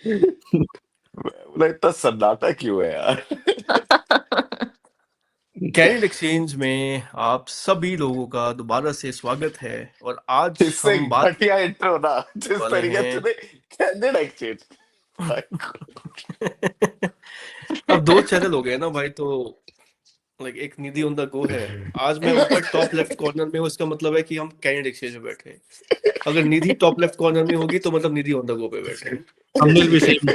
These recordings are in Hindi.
बोला इतना सन्नाटा क्यों है यार? कैंड एक्सचेंज में आप सभी लोगों का दोबारा से स्वागत है। और आज इससे हम बात घटिया इंट्रो ना, जिस वाले तरीके हैं। से तूने कैंडिड एक्सचेंज। अब दो चैनल हो गए ना भाई, तो लाइक एक निधि ऑन द गो है। आज मैं ऊपर टॉप लेफ्ट कॉर्नर में हूँ, इसका मतलब है कि हम कैंड एक्सचेंज में बैठे हैं। अगर निधि टॉप लेफ्ट कॉर्नर में होगी तो मतलब निधि ऑन द गो पे बैठे हैं। थंबनेल भी सेम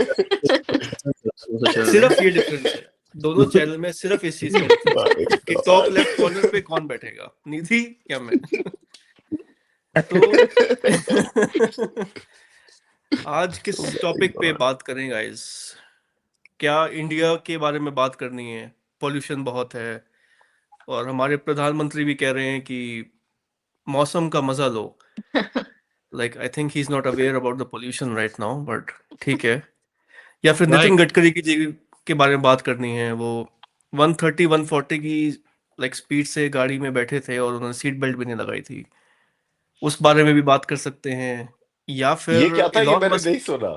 चल रहा सिर्फ ये डिफरेंस है, दोनों चैनल में सिर्फ इस चीज का डिफरेंस है My कि टॉप God. लेफ्ट कॉर्नर पे कौन बैठेगा, निधि या मैं। तो आज किस My टॉपिक पे God. बात करें गाइस? क्या इंडिया के बारे में बात करनी है? पोल्यूशन बहुत है और हमारे प्रधानमंत्री भी कह रहे हैं कि मौसम का मजा लो। Like I think he is not aware about the pollution right now, but ठीक है। या फिर है। नितिन गडकरी की जी के बारे में बात करनी है। वो 130 140 की लाइक स्पीड से गाड़ी में बैठे थे और उन्होंने सीट बेल्ट भी नहीं लगाई थी, उस बारे में भी बात कर सकते हैं। या ये फिर क्या था, ये इलॉन मैंने नहीं मस्क। सुना।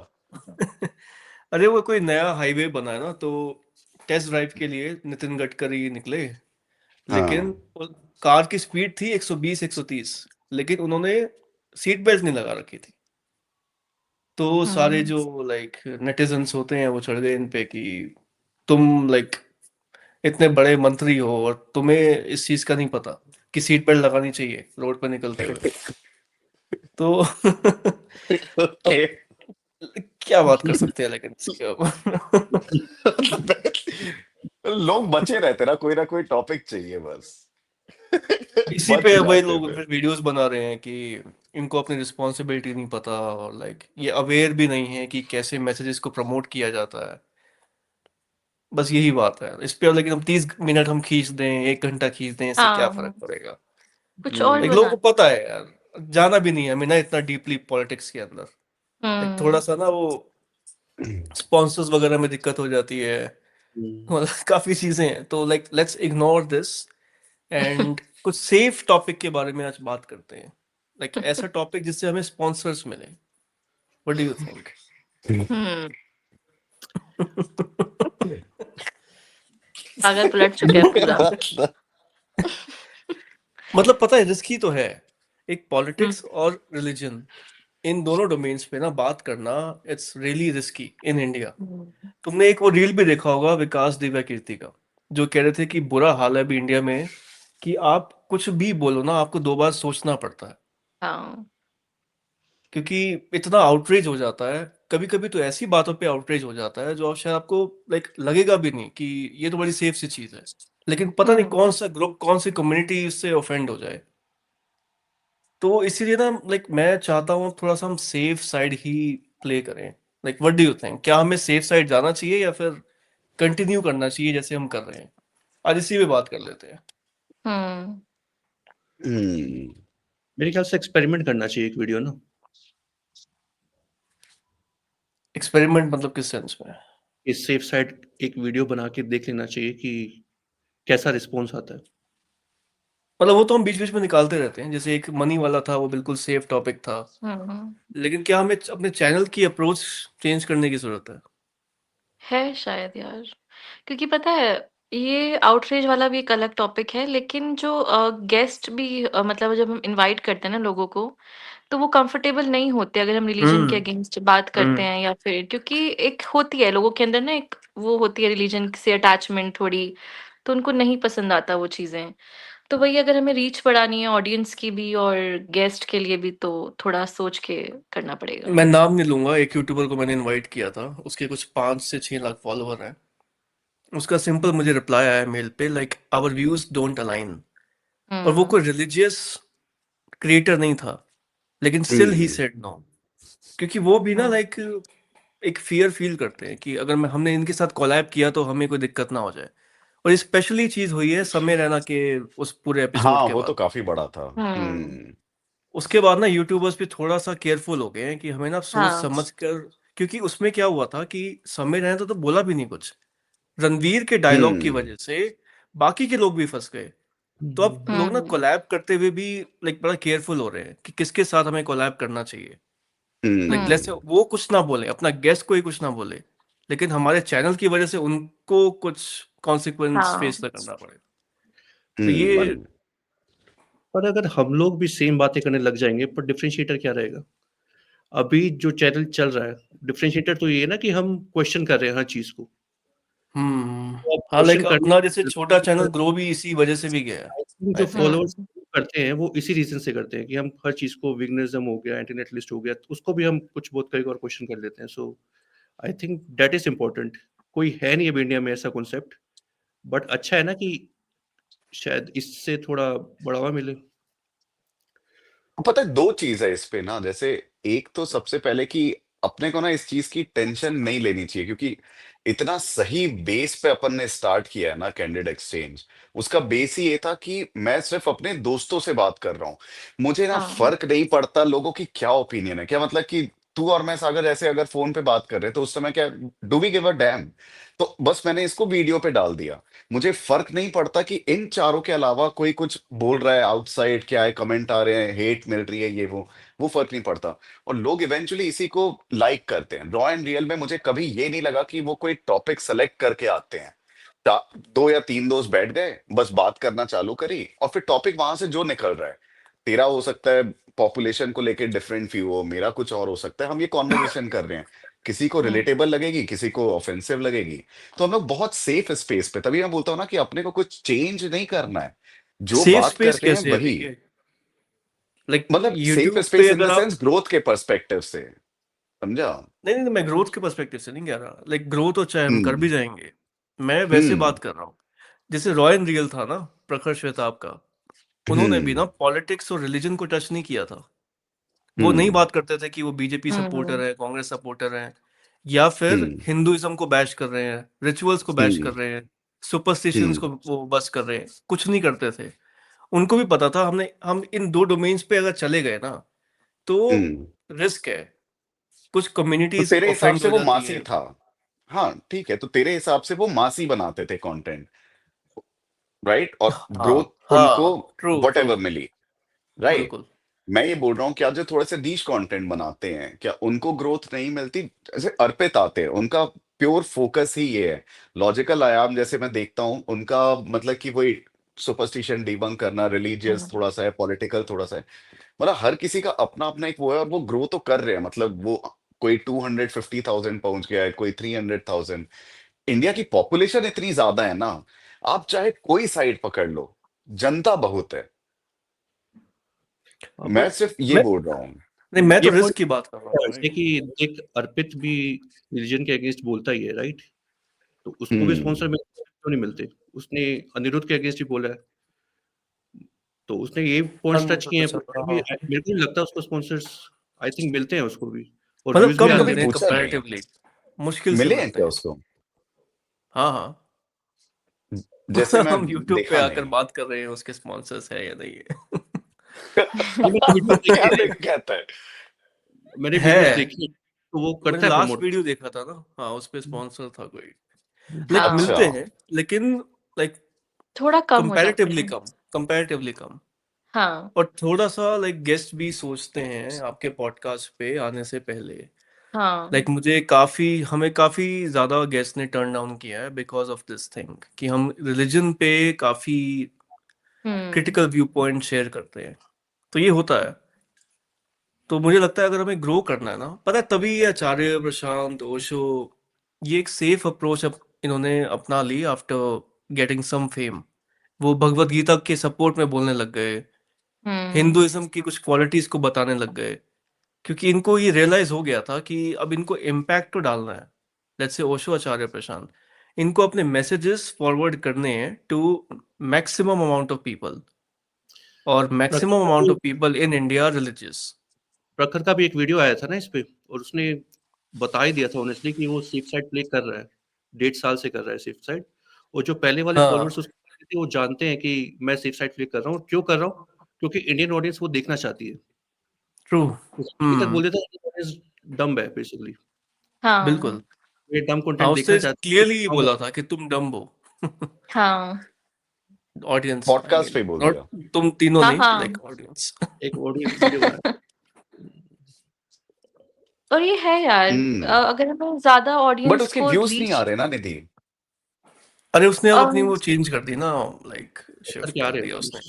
अरे वो कोई नया हाईवे बना है ना, तो टेस्ट ड्राइव के लिए नितिन गडकरी निकले। लेकिन हाँ। वो कार की स्पीड थी 120 130, लेकिन उन्होंने सीट बेल्ट नहीं लगा रखी थी। तो सारे हम्म। जो लाइक नेटिजन्स होते हैं वो चढ़ गए इन पे कि तुम लाइक इतने बड़े मंत्री हो और तुम्हें इस चीज का नहीं पता कि सीट बेल्ट लगानी चाहिए रोड पर निकलते हुए। तो अब Okay. क्या बात कर सकते हैं लेकिन इसके अब। लोग बचे रहते ना कोई टॉपिक चाहिए बस। इसी बच पे वही जाते लोग थे। फिर वीडियोस बना रहे हैं कि इनको अपनी रिस्पॉन्सिबिलिटी नहीं पता और लाइक ये अवेयर भी नहीं है कि कैसे मैसेजेस को प्रमोट किया जाता है। बस यही बात है इस पे। लेकिन हम 30 मिनट हम खींच दें, 1 घंटा खींच दें, इससे क्या फर्क हाँ, पड़ेगा? कुछ और लाइक लोगों बना। को पता है यार, जाना भी नहीं है हमें ना इतना डीपली पॉलिटिक्स के अंदर। लाइक थोड़ा हम्म। सा ना वो स्पॉन्सर्स वगैरह में दिक्कत हो जाती है। मतलब काफी चीजें हैं, तो like let's ignore this and कुछ सेफ टॉपिक के बारे में आज बात करते हैं। लाइक ऐसा टॉपिक जिससे हमें स्पॉन्सर्स मिले। What do you think? Hmm. पागल पलट चुका है पूरा। मतलब पता है रिस्की तो है, एक हम्म। पॉलिटिक्स और रिलीजन, इन दोनों डोमेन्स पे ना बात करना, it's really risky in India. Hmm. तुमने एक वो रील भी देखा होगा विकास दिव्या कीर्ति का, जो कह रहे थे कि बुरा हाल है अभी इंडिया में, कि आप कुछ भी बोलो ना आपको 2 बार सोचना पड़ता है। हाँ। क्योंकि इतना आउटरीच हो जाता है, कभी कभी तो ऐसी बातों पे आउटरीच हो जाता है जो आप शायद आपको लाइक लगेगा भी नहीं कि ये तो बड़ी सेफ सी चीज है, लेकिन पता नहीं हम्म। कौन सा ग्रुप कौन सी कम्युनिटी इससे ऑफेंड हो जाए। तो इसीलिए ना लाइक मैं चाहता हूँ थोड़ा सा हम सेफ साइड ही प्ले करें। Like what do you think, क्या हमें सेफ साइड जाना चाहिए या फिर कंटिन्यू करना चाहिए जैसे हम कर रहे हैं? आज इसी पे बात कर लेते हैं। हम्म। मेरे ख्याल से एक्सपेरिमेंट करना चाहिए एक वीडियो ना। एक्सपेरिमेंट मतलब किस सेंस में? इस सेफ साइड एक वीडियो बना के देख लेना चाहिए कि कैसा रिस्पॉन्स आता है। मतलब वो तो हम बीच बीच में निकालते रहते हैं, जैसे एक मनी वाला था वो बिल्कुल सेफ टॉपिक था। हम्म। लेकिन क्या हमें अपने चैनल की अप्रोच चेंज करने की जरूरत है? है शायद यार, क्योंकि पता है ये आउटरीच वाला भी एक अलग टॉपिक है, लेकिन जो गेस्ट भी मतलब जब हम इनवाइट करते हैं ना लोगों को, तो वो कंफर्टेबल नहीं होते अगर हम रिलीजन के हम्म। अगेंस्ट बात करते हम्म। हैं, या फिर क्योंकि एक होती है लोगों के अंदर ना, एक वो होती है रिलीजन से अटैचमेंट थोड़ी, तो उनको नहीं पसंद आता वो चीजें। तो वही अगर हमें रीच बढ़ानी है ऑडियंस की भी और गेस्ट के लिए भी, तो थोड़ा सोच के करना पड़ेगा। मैं नाम नहीं लूंगा, एक यूट्यूबर को मैंने इनवाइट किया था, उसके कुछ 5 से 6 लाख फॉलोअर हैं। उसका सिंपल मुझे रिप्लाई आया मेल पे, like our views don't align. और वो हम्म। कोई रिलीजियस क्रिएटर नहीं था, लेकिन स्टिल ही सेड नो। क्योंकि वो भी ना हम्म। लाइक एक फियर फील करते हैं कि अगर मैं हमने इनके साथ कोलैब किया तो हमें कोई दिक्कत ना हो जाए। और स्पेशली चीज हुई है समय रैना के उस पूरे एपिसोड हाँ, के वो तो बाद। काफी बड़ा था। हम्म। उसके बाद ना यूट्यूबर्स भी थोड़ा सा केयरफुल हो गए हैं कि हमें ना सोच हाँ। समझ कर। क्योंकि उसमें क्या हुआ था कि समय रैना तो बोला भी नहीं कुछ, रणवीर के डायलॉग की हम्म। वजह से बाकी के लोग भी फंस गए। तो अब लोग ना हम्म। कोलैब करते हुए भी लाइक बड़ा केयरफुल हो रहे हैं कि किसके साथ हमें कोलैब करना चाहिए। लाइक लेट्स से वो कुछ ना बोले, अपना गेस्ट कोई कुछ ना बोले, लेकिन हमारे चैनल की वजह से उनको कुछ कॉन्सिक्वेंस हाँ फेस करना पड़े। तो ये पर अगर हम लोग भी सेम बातें करने लग जाएंगे, पर डिफरेंशिएटर क्या रहेगा? अभी जो चैनल चल रहा है, डिफरेंशिएटर तो ये है ना कि हम क्वेश्चन कर रहे हैं हर चीज को। तो अब हाँ, लाइक क्वेश्चन अपना जैसे करने छोटा चैनल ग्रो भी इसी वजह से भी गया है, जो आई थिंक। फॉलोअर्स करते हैं वो इसी रीजन से करते हैं कि हम हर चीज को, विगनिज्म हो गया, एंटीनेटलिस्ट हो गया, तो उसको भी हम कुछ बहुत कई बार क्वेश्चन कर लेते हैं। So I think that is important. कोई है नहीं अब इंडिया में ऐसा कॉन्सेप्ट, बट अच्छा है ना कि शायद इससे थोड़ा बढ़ावा मिले। पता है दो चीज है इस पे ना, जैसे एक तो सबसे पहले कि अपने को ना इस चीज की टेंशन नहीं लेनी चाहिए, क्योंकि इतना सही बेस पे अपन ने स्टार्ट किया है ना कैंडिड एक्सचेंज। उसका बेस ही ये था कि मैं सिर्फ अपने दोस्तों से बात कर रहा हूँ, मुझे ना हाँ फर्क नहीं पड़ता लोगों की क्या ओपिनियन है। क्या मतलब कि तू और मैं सागर जैसे अगर फोन पे बात कर रहे हैं तो उस समय क्या, do we give a damn? तो बस मैंने इसको वीडियो पे डाल दिया, मुझे फर्क नहीं पड़ता कि इन चारों के अलावा कोई कुछ बोल रहा है आउटसाइड, क्या है, कमेंट आ रहे हैं, हेट मिल रही है, ये वो फर्क नहीं पड़ता। और लोग इवेंचुअली इसी को लाइक करते हैं। रॉ एंड रियल में मुझे कभी ये नहीं लगा कि वो कोई टॉपिक सेलेक्ट करके आते हैं। दो या तीन दोस्त बैठ गए, बस बात करना चालू करी, और फिर टॉपिक वहां से जो निकल रहा है, तेरा हो सकता है पॉपुलेशन को लेके डिफरेंट व्यू हो, मेरा कुछ और हो सकता है, हम ये कॉन्वर्सेशन कर रहे हैं, किसी को रिलेटेबल लगेगी, किसी को ऑफेंसिव लगेगी। तो हम लोग बहुत सेफ स्पेस पे, तभी मैं बोलता हूँ ना कि अपने को कुछ चेंज नहीं करना है, जो सेफ बात कर स्पेस रहे हैं कैसे है वही। भैया? लाइक मतलब सेफ यूट्यूब पे स्पेस इन द अगर आप, सेंस ग्रोथ के पर्सपेक्टिव से, समझा? नहीं नहीं, मैं ग्रोथ के पर्सपेक्टिव से नहीं कह रहा, लाइक ग्रोथ तो चाहे हम कर हम्म। भी जाएंगे, मैं वैसे हम्म। बात कर रहा हूँ। जैसे रॉय एंड रियल था ना, प्रखर श्वेताब का, उन्होंने भी हम्म। ना पॉलिटिक्स और रिलीजन को टच नहीं किया था। वो नहीं हम्म। बात करते थे कि वो बीजेपी सपोर्टर है, कांग्रेस सपोर्टर है, या फिर हम्म। हिंदुइज्म को बैश कर रहे हैं, रिचुअल्स को बैश हम्म। कर रहे हैं, सुपरस्टिशंस हम्म। को वो बस कर रहे हैं, कुछ नहीं करते थे। उनको भी पता था हम इन दो डोमेन्स पे अगर चले गए ना तो हम्म। रिस्क है, कुछ तो कम्युनिटीज तेरे हिसाब ऑफेंड से हो वो जाती मासी है। था? हाँ ठीक है, तो तेरे हिसाब से वो मासी बनाते थे कंटेंट, राइट? और हाँ ग्रोथ उनको हाँ, ट्रू वट ट्रू, एवर मिली, राइट? बिल्कुल। मैं ये बोल रहा हूँ, क्या जो थोड़े से नीश कंटेंट बनाते हैं, क्या उनको ग्रोथ नहीं मिलती? जैसे अर्पित आते हैं, उनका प्योर फोकस ही ये है। लॉजिकल आयाम जैसे मैं देखता हूँ उनका, मतलब कि वही सुपरस्टिशन डिबंक करना, रिलीजियस थोड़ा सा है, पॉलिटिकल थोड़ा सा है। मतलब हर किसी का अपना अपना एक वो है, और वो ग्रो तो कर रहे हैं। मतलब वो कोई 250,000 पहुंच गया है, कोई 300,000। इंडिया की पॉपुलेशन इतनी ज्यादा है ना, आप चाहे कोई साइड पकड़ लो, जनता बहुत है। मैं बट सिर्फ ये मैं बोल रहा हूँ। नहीं, मैं तो ये रिस्क पॉइंट की बात कर रहा हूँ, ऐसे राइट। कि देख, अर्पित भी रिलीजन के अगेंस्ट बोलता ही है, राइट? तो उसको भी स्पॉन्सर हम्म। मिलते हैं, क्यों नहीं मिलते? उसने अनिरुद्ध के अगेंस्ट ही बोला है, तो उसने ये पॉइंट्स टच किए हैं, पर फिर भी हाँ, मेरे को नहीं लगता उसको स्पॉन्सर्स, आई थिंक मिलते हैं उसको भी, और मतलब व्यूज भी कम मैंने आते कभी मिलते हैं। हैं पूछा नहीं, कंपैरेटिवली, मुश्किल से मिले हैं मिलते क्या हैं। उसको? हाँ हाँ। जैसे मैं हम यूट्यूब पे देखा आकर नहीं। बात कर रहे हैं उसके स्पॉन्सर्स है या नहीं है। नहीं, मैंने वीडियोस देखे क्या हैं, देख कहता है? मैंने वीडियोस है, देखी हैं, तो वो मैंने करता है लास्ट प्रमोट। वीडियो देखा था ना, हाँ उस पे स्पॉन्सर था कोई। लाइक अच्छा। हाँ, मिलते हैं, लेकिन लाइक थोड़ा कम हो जाते कंपैरेटिवली हैं। कम, कंपैरेटिवली कम। हाँ, और थोड़ा सा लाइक गेस्ट भी सोचते हैं आपके पॉडकास्ट पे आने से पहले। हाँ, लाइक हमें काफी ज्यादा गेस्ट ने टर्न डाउन किया है बिकॉज ऑफ दिस थिंग कि हम रिलीजन पे काफी हुँ, क्रिटिकल व्यू पॉइंट शेयर करते हैं। तो ये होता है। तो मुझे लगता है अगर हमें ग्रो करना है ना, पता है, तभी ये आचार्य प्रशांत ओशो, ये एक सेफ अप्रोच अब इन्होंने अपना ली आफ्टर गेटिंग सम फेम। वो भगवत गीता के सपोर्ट में बोलने लग गए, हुँ, हिंदुइज्म की कुछ क्वालिटीज को बताने लग गए, क्योंकि इनको ये रियलाइज हो गया था कि अब इनको इम्पैक्ट तो डालना है। लेट्स से ओशो, आचार्य प्रशांत, इनको अपने मैसेजेस फॉरवर्ड करने हैं to maximum amount of people, और maximum amount of people in India religious. Prakhar का भी एक वीडियो आया था ना इस पे, और उसने बता ही दिया था ऑनेस्टली कि वो सेफ साइड प्ले कर रहा है, 1.5 साल से कर रहा है सेफ साइड। और जो पहले वाले हाँ, फॉलोअर्स उसके थे, वो जानते हैं कि मैं सेफ साइड प्ले कर रहा हूँ। क्यों कर रहा हूँ? क्योंकि इंडियन ऑडियंस वो देखना चाहती है। ट्रू। अभी तक बोलते थे इंडियन ऑडियंस डम्ब है बेसिकली, हाँ, बिल्कुल। ये डम हाँ, कंटेंट देखना उससे चाहती है, क्लियरली तो बोला था कि तुम डम्ब हो। हाँ, ऑडियंस, आई पॉडकास्ट पे मीन, ही बोल नॉट दिया। तुम तीनों हाँ, नहीं, हाँ, लाइक ऑडियंस। एक ऑडियो वीडियो बनाया। और ये है यार, अगर हमें ज्यादा बट ऑडियंस उसके को व्यूज नहीं रीच आ रहे ना निधि। अरे उसने अब अपनी वो चेंज कर दी ना, लाइक करके शिफ्ट आ कर रहे दिया हैं उसने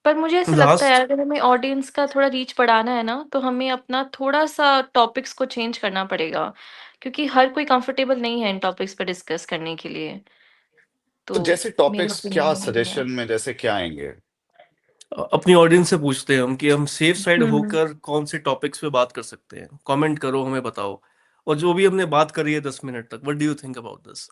पर मुझे ऐसा लगता है लास्ट। यार, अगर हमें ऑडियंस का थोड़ा रीच बढ़ाना है ना, तो हमें अपना थोड़ा सा टॉपिक्स को चेंज करना पड़ेगा, क्योंकि हर कोई कंफर्टेबल नहीं है इन टॉपिक्स पर डिस्कस करने के लिए। तो तो जैसे मेरा टॉपिक्स क्या ओपिनियन यही है। सजेशन में जैसे क्या आएंगे? अपनी ऑडियंस से पूछते हैं हम कि हम सेफ साइड हम्म। होकर कौन से टॉपिक्स पे बात कर सकते हैं, कमेंट करो, हमें बताओ। और जो भी हमने बात करी है 10 मिनट तक, what do you think about this?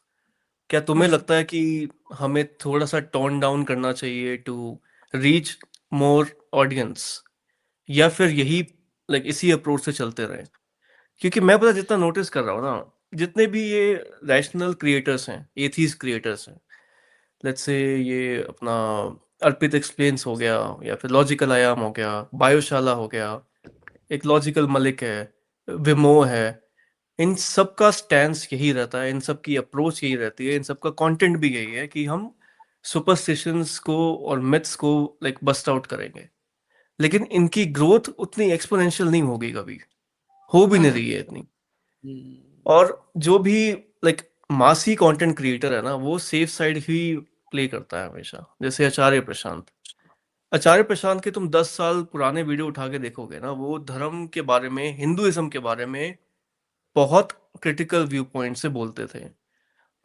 क्या तुम्हें हम्म। लगता है कि हमें थोड़ा सा टोन डाउन करना चाहिए टू रीच मोर ऑडियंस, या फिर यही लाइक इसी अप्रोच से चलते रहे? क्योंकि मैं पता जितना नोटिस कर रहा हूँ ना, जितने भी ये रैशनल क्रिएटर्स हैं, एथीस्ट क्रिएटर्स हैं, लेट्स से ये अपना अर्पित एक्सप्लेन्स हो गया, या फिर लॉजिकल आयाम हो गया, बायोशाला हो गया, एक लॉजिकल मलिक है, विमो है, इन सब का स्टैंस यही रहता है, इन सब की अप्रोच यही रहती है, इन सब का कंटेंट भी यही है कि हम सुपरस्टिशंस को और मिथ्स को लाइक बस्ट आउट करेंगे। लेकिन इनकी ग्रोथ उतनी एक्सपोनेंशियल नहीं होगी कभी, हो भी नहीं हम्म। रही है इतनी। और जो भी लाइक मासी कंटेंट क्रिएटर है ना, वो सेफ साइड ही प्ले करता है हमेशा। जैसे आचार्य प्रशांत के तुम 10 साल पुराने वीडियो उठा के देखोगे ना, वो धर्म के बारे में, हिंदुइज्म के बारे में बहुत क्रिटिकल व्यू पॉइंट से बोलते थे।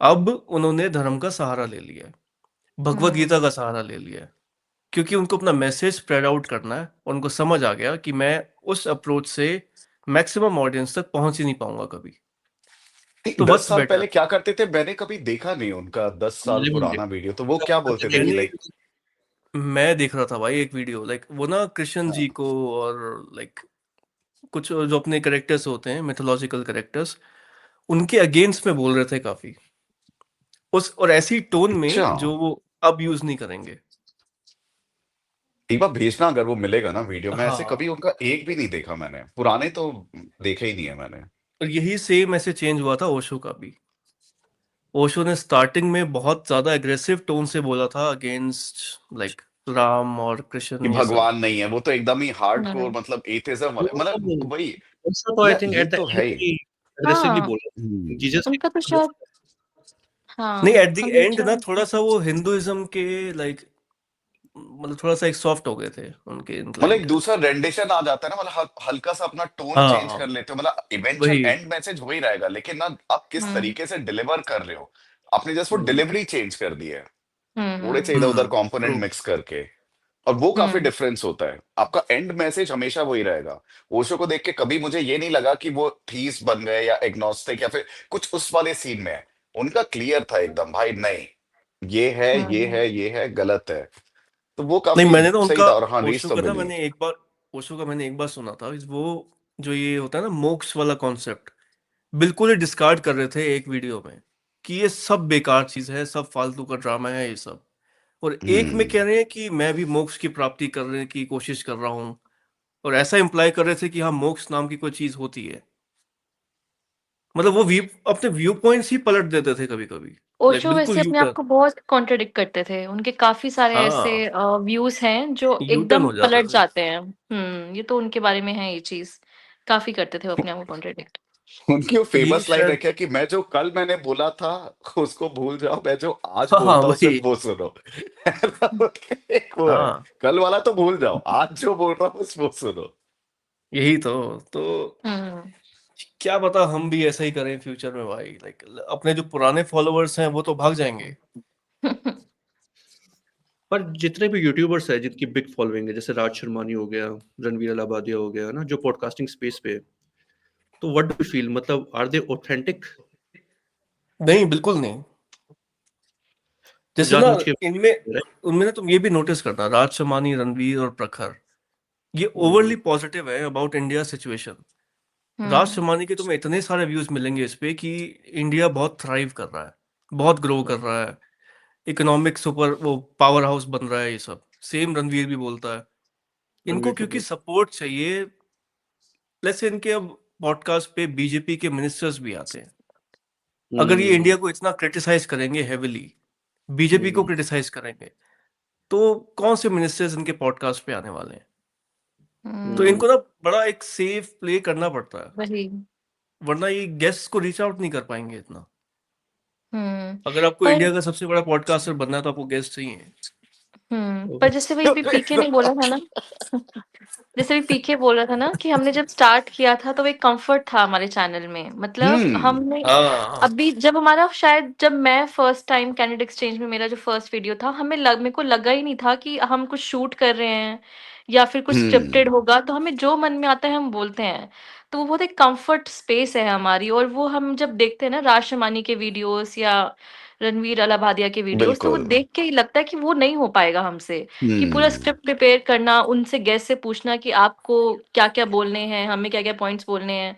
अब उन्होंने धर्म का सहारा ले लिया है, भगवत गीता का सहारा ले लिया है, क्योंकि उनको अपना मैसेज स्प्रेड आउट करना है और उनको समझ आ गया कि मैं उस अप्रोच से मैक्सिमम ऑडियंस तक पहुंच ही नहीं पाऊंगा कभी। नहीं, तो 10 साल बेटर। पहले क्या करते थे मैंने कभी देखा नहीं उनका 10 साल लिविंग पुराना वीडियो। तो वो क्या बोलते थे कि मैंने लाइक मैं देख रहा था भाई एक वीडियो, लाइक वो ना कृष्ण जी को और लाइक कुछ जो अपने करेक्टर्स होते हैं, मिथोलॉजिकल करेक्टर्स, उनके अगेंस्ट में बोल रहे थे काफी, उस और ऐसी टोन अच्छा, में जो वो अब यूज नहीं करेंगे। एक बार भेजना अगर वो मिलेगा ना वीडियो। मैं ऐसे हाँ, कभी उनका एक भी नहीं देखा मैंने, पुराने तो देखे ही नहीं है मैंने। और यही सेम ऐसे चेंज हुआ था ओशो का भी। ओशो ने स्टार्टिंग में बहुत ज्यादा एग्रेसिव टोन से बोला था अगेंस्ट लाइक राम और कि कृष्ण ये सब। भगवान नहीं है, वो तो एकदम ही हार्डकोर हम्म। मतलब एथिज्म वाले, मतलब वही। ऐसा तो आई यार थिंक ये एट द तो एंड है ही। ही अग्रेसिवली हाँ, बोला हम्म। जीसस उनका तो के। शायद, नहीं, हाँ, एट द एंड हमेशा। ना थोड़ा सा वो हिंदुइज्म के लाइक, मतलब थोड़ा सा एक सॉफ्ट हो गए थे उनके मतलब इंक्लाइंड। एक दूसरा रेंडिशन आ जाता है ना, मतलब हल्का सा अपना टोन चेंज हाँ, कर लेते हो, मतलब इवेंचुअल वही। एंड मैसेज हो ही रहेगा, लेकिन ना आप किस हम्म। तरीके से डिलीवर कर रहे हो। आपने जस्ट वो डिलीवरी चेंज कर दी है, थोड़े से इधर उधर कंपोनेंट ट्रू। मिक्स करके। और वो काफी हम्म। डिफरेंस होता है, आपका एंड मैसेज हमेशा वही रहेगा। ओशो को देख के कभी मुझे ये नहीं लगा कि वो थीस बन गए या एग्नोस्टिक या फिर कुछ उस वाले सीन में है। उनका क्लियर था एकदम, भाई नहीं, ये है ये हम्म। है ये है, गलत है। तो वो नहीं, काफी मैंने तो सही उनका था, और हाँ रीच ओशो तो का ना मिली। मैंने एक बार सुना था वो, जो ये होता है ना मोक्ष वाला कॉन्सेप्ट, बिल्कुल ही डिस्कार्ड कर रहे थे एक वीडियो में कि ये सब बेकार चीज है, सब फालतू का ड्रामा है ये सब। और एक में हम्म। कह रहे हैं कि मैं भी मोक्ष की प्राप्ति करने की कोशिश कर रहा हूँ, और ऐसा इम्प्लाई कर रहे थे कि हाँ मोक्ष नाम की कोई चीज होती है। मतलब वो व्यू, अपने व्यू पॉइंट्स ही पलट देते थे कभी कभी, लाइक ओशो बिल्कुल वैसे यू अपने आप टर्न। को बहुत कॉन्ट्रडिक्ट करते थे, उनके काफी सारे ऐसे हाँ, व्यूज हैं जो यू टर्न एकदम हो जाते पलट थे। जाते हैं। ये तो उनके बारे में है, ये चीज काफी करते थे वो अपने आप को कॉन्ट्रडिक्ट। उनकी वो यही फेमस लाइन है शायद। क्या कि मैं जो कल मैंने बोला था उसको भूल जाओ, मैं जो आज हाँ, हाँ, बोलता हूँ वही। सिर्फ वो सुनो। एक वो है, हाँ, कल वाला तो भूल जाओ, आज जो बोल रहा हूँ वो सुनो। यही तो हम्म। क्या पता हम भी ऐसा ही करें फ्यूचर में भाई, लाइक अपने जो पुराने फॉलोअर्स हैं वो तो भाग जाएंगे। पर जितने भी यूट्यूबर्स हैं जिनकी बिग फॉलोइंग है, जैसे राज शर्मानी हो गया, रणवीर अलाहाबादिया हो गया ना, जो पॉडकास्टिंग स्पेस पे है, तो व्हाट डू यू फील, मतलब आर दे ऑथेंटिक? नहीं, बिल्कुल नहीं। वो जैसे ना जानबूझ के इनमें, राइट? उनमें ना तुम ये भी नोटिस करना, राज शमानी, रणवीर और प्रखर, ये ओवरली पॉजिटिव है अबाउट इंडिया सिचुएशन। राज हम्म। शमानी के तुम्हें इतने सारे व्यूज मिलेंगे इस पे कि इंडिया बहुत थ्राइव कर रहा है, बहुत ग्रो कर रहा है, इकोनॉमिक सुपर वो पावर हाउस बन रहा है, ये सब सेम रणवीर भी बोलता है। इनको रणवीर तो क्योंकि बोल। सपोर्ट चाहिए, प्लस इनके अब पॉडकास्ट पे बीजेपी के मिनिस्टर्स भी आते हैं। अगर ये हम्म। इंडिया को इतना क्रिटिसाइज करेंगे हेविली, बीजेपी को हम्म। क्रिटिसाइज करेंगे, तो कौन से मिनिस्टर्स इनके पॉडकास्ट पे आने वाले हैं? तो हम्म, इनको ना बड़ा एक सेफ प्ले करना पड़ता है, वही। वरना ये गेस्ट को रीच आउट नहीं कर पाएंगे इतना। हम्म। अगर आपको पर इंडिया का सबसे बड़ा पॉडकास्टर बनना है तो आपको गेस्ट चाहिए। पर जैसे वही भी पीके ने बोला था ना, जैसे भी पीके बोल रहा था ना कि हमने जब स्टार्ट किया था तो वो एक कंफर्ट था हमारे चैनल में, मतलब हमने हाँ अभी जब हमारा शायद जब मैं फर्स्ट टाइम कैनेडा एक्सचेंज में मेरा जो फर्स्ट वीडियो था, मेरे को लगा ही नहीं था कि हम कुछ शूट कर रहे हैं या फिर कुछ स्क्रिप्टेड होगा, तो हमें जो मन में आता है हम बोलते हैं। तो वो बहुत एक कंफर्ट स्पेस है हमारी, और वो हम जब देखते हैं ना राशमानी के वीडियोस या रणवीर अलाहाबादिया के वीडियोस, तो वो बिल्कुल। देख के ही लगता है कि वो नहीं हो पाएगा हमसे, कि पूरा हम्म। स्क्रिप्ट प्रिपेयर करना, उनसे गेस्ट से पूछना कि आपको क्या-क्या बोलने हैं, हमें क्या-क्या पॉइंट्स बोलने हैं।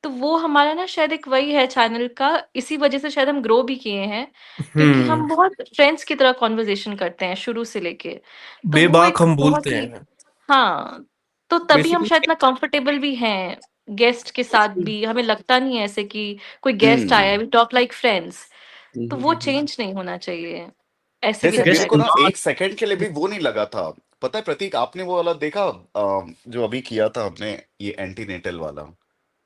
तो वो हमारा ना शायद एक वही है चैनल का, इसी वजह से शायद हम ग्रो भी किए हैं, क्योंकि हम बहुत फ्रेंड्स की तरह कन्वर्सेशन करते हैं शुरू से लेके। तो वो बेबाक एक हम बहुत बोलते ही हैं। हाँ, तो तभी हम बेसिकली शायद इतना कंफर्टेबल भी हैं गेस्ट के साथ भी, हमें लगता नहीं है ऐसे कि कोई गेस्ट आया है, hmm. We talk like friends. तो वो चेंज नहीं होना चाहिए, ऐसे भी जैसे लगता मेरे है को ना कभी। एक सेकंड के लिए भी वो नहीं लगा था। पता है प्रतीक, आपने वो वाला देखा जो अभी किया था हमने, ये एंटीनेटल वाला?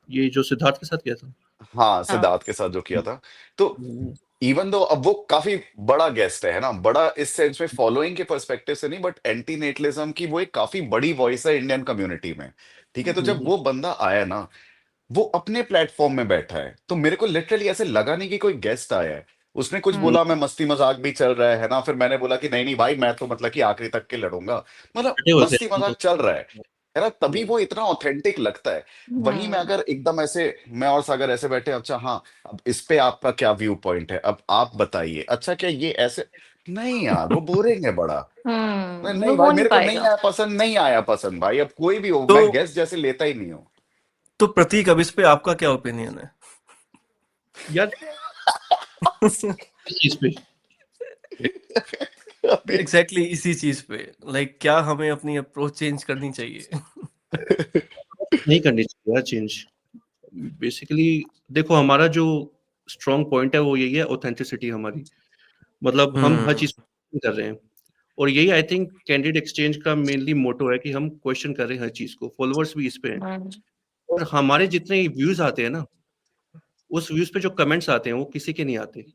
ये जो सिद्धार्थ के साथ किया था। हाँ, हाँ। सिद्धार्थ के साथ जो किया था। तो हम्म, इवन दो अब वो काफी बड़ा गेस्ट है ना, बड़ा इस सेंस में फॉलोइंग के पर्सपेक्टिव से नहीं, बट एंटीनेटलिज्म की वो एक काफी बड़ी वॉइस है इंडियन कम्युनिटी में। ठीक है, तो जब हम्म, वो बंदा आया ना, वो अपने प्लेटफॉर्म में बैठा है, तो मेरे को लिटरली ऐसे लगा नहीं कि कोई गेस्ट आया है। उसने कुछ हुँ, बोला, मैं मस्ती मजाक भी चल रहा है ना, फिर मैंने बोला कि नहीं नहीं भाई, मैं तो मतलब कि आखिरी तक के लड़ूंगा। मतलब डटे हुए थे। मस्ती मजाक चल रहा है ना, तभी हम्म, वो इतना ऑथेंटिक लगता है। वहीं मैं हुँ, अगर एकदम ऐसे, मैं और सागर ऐसे बैठे, अच्छा हाँ, अब इस पे आपका क्या व्यू पॉइंट है, अब आप बताइए, अच्छा क्या ये ऐसे, नहीं यार वो बोरिंग है बड़ा। वो नहीं हो भाई, नहीं मेरे को नहीं पाएगा। आया पसंद, नहीं आया पसंद भाई, अब कोई भी हो, तो मैं गेस्ट जैसे लेता ही नहीं हूँ। तो प्रतीक, अब इस पे आपका क्या ओपिनियन है? यार इस चीज पे अभी एग्जैक्टली इसी चीज पे, लाइक क्या हमें अपनी अप्रोच चेंज करनी चाहिए? नहीं करनी चाहिए यार चेंज। बेसिकली देखो, हमारा जो स्ट्रॉन्ग पॉइंट है वो यही है, ऑथेंटिसिटी हमारी। मतलब हम हर हम्म चीज कर रहे हैं, और यही आई थिंक कैंडिडेट एक्सचेंज का मेनली मोटो है कि हम क्वेश्चन कर रहे हैं हर चीज को। फॉलोअर्स भी इस पे हैं, हुँ, और हमारे जितने व्यूज आते हैं ना, उस व्यूज पे जो कमेंट्स आते हैं वो किसी के नहीं आते।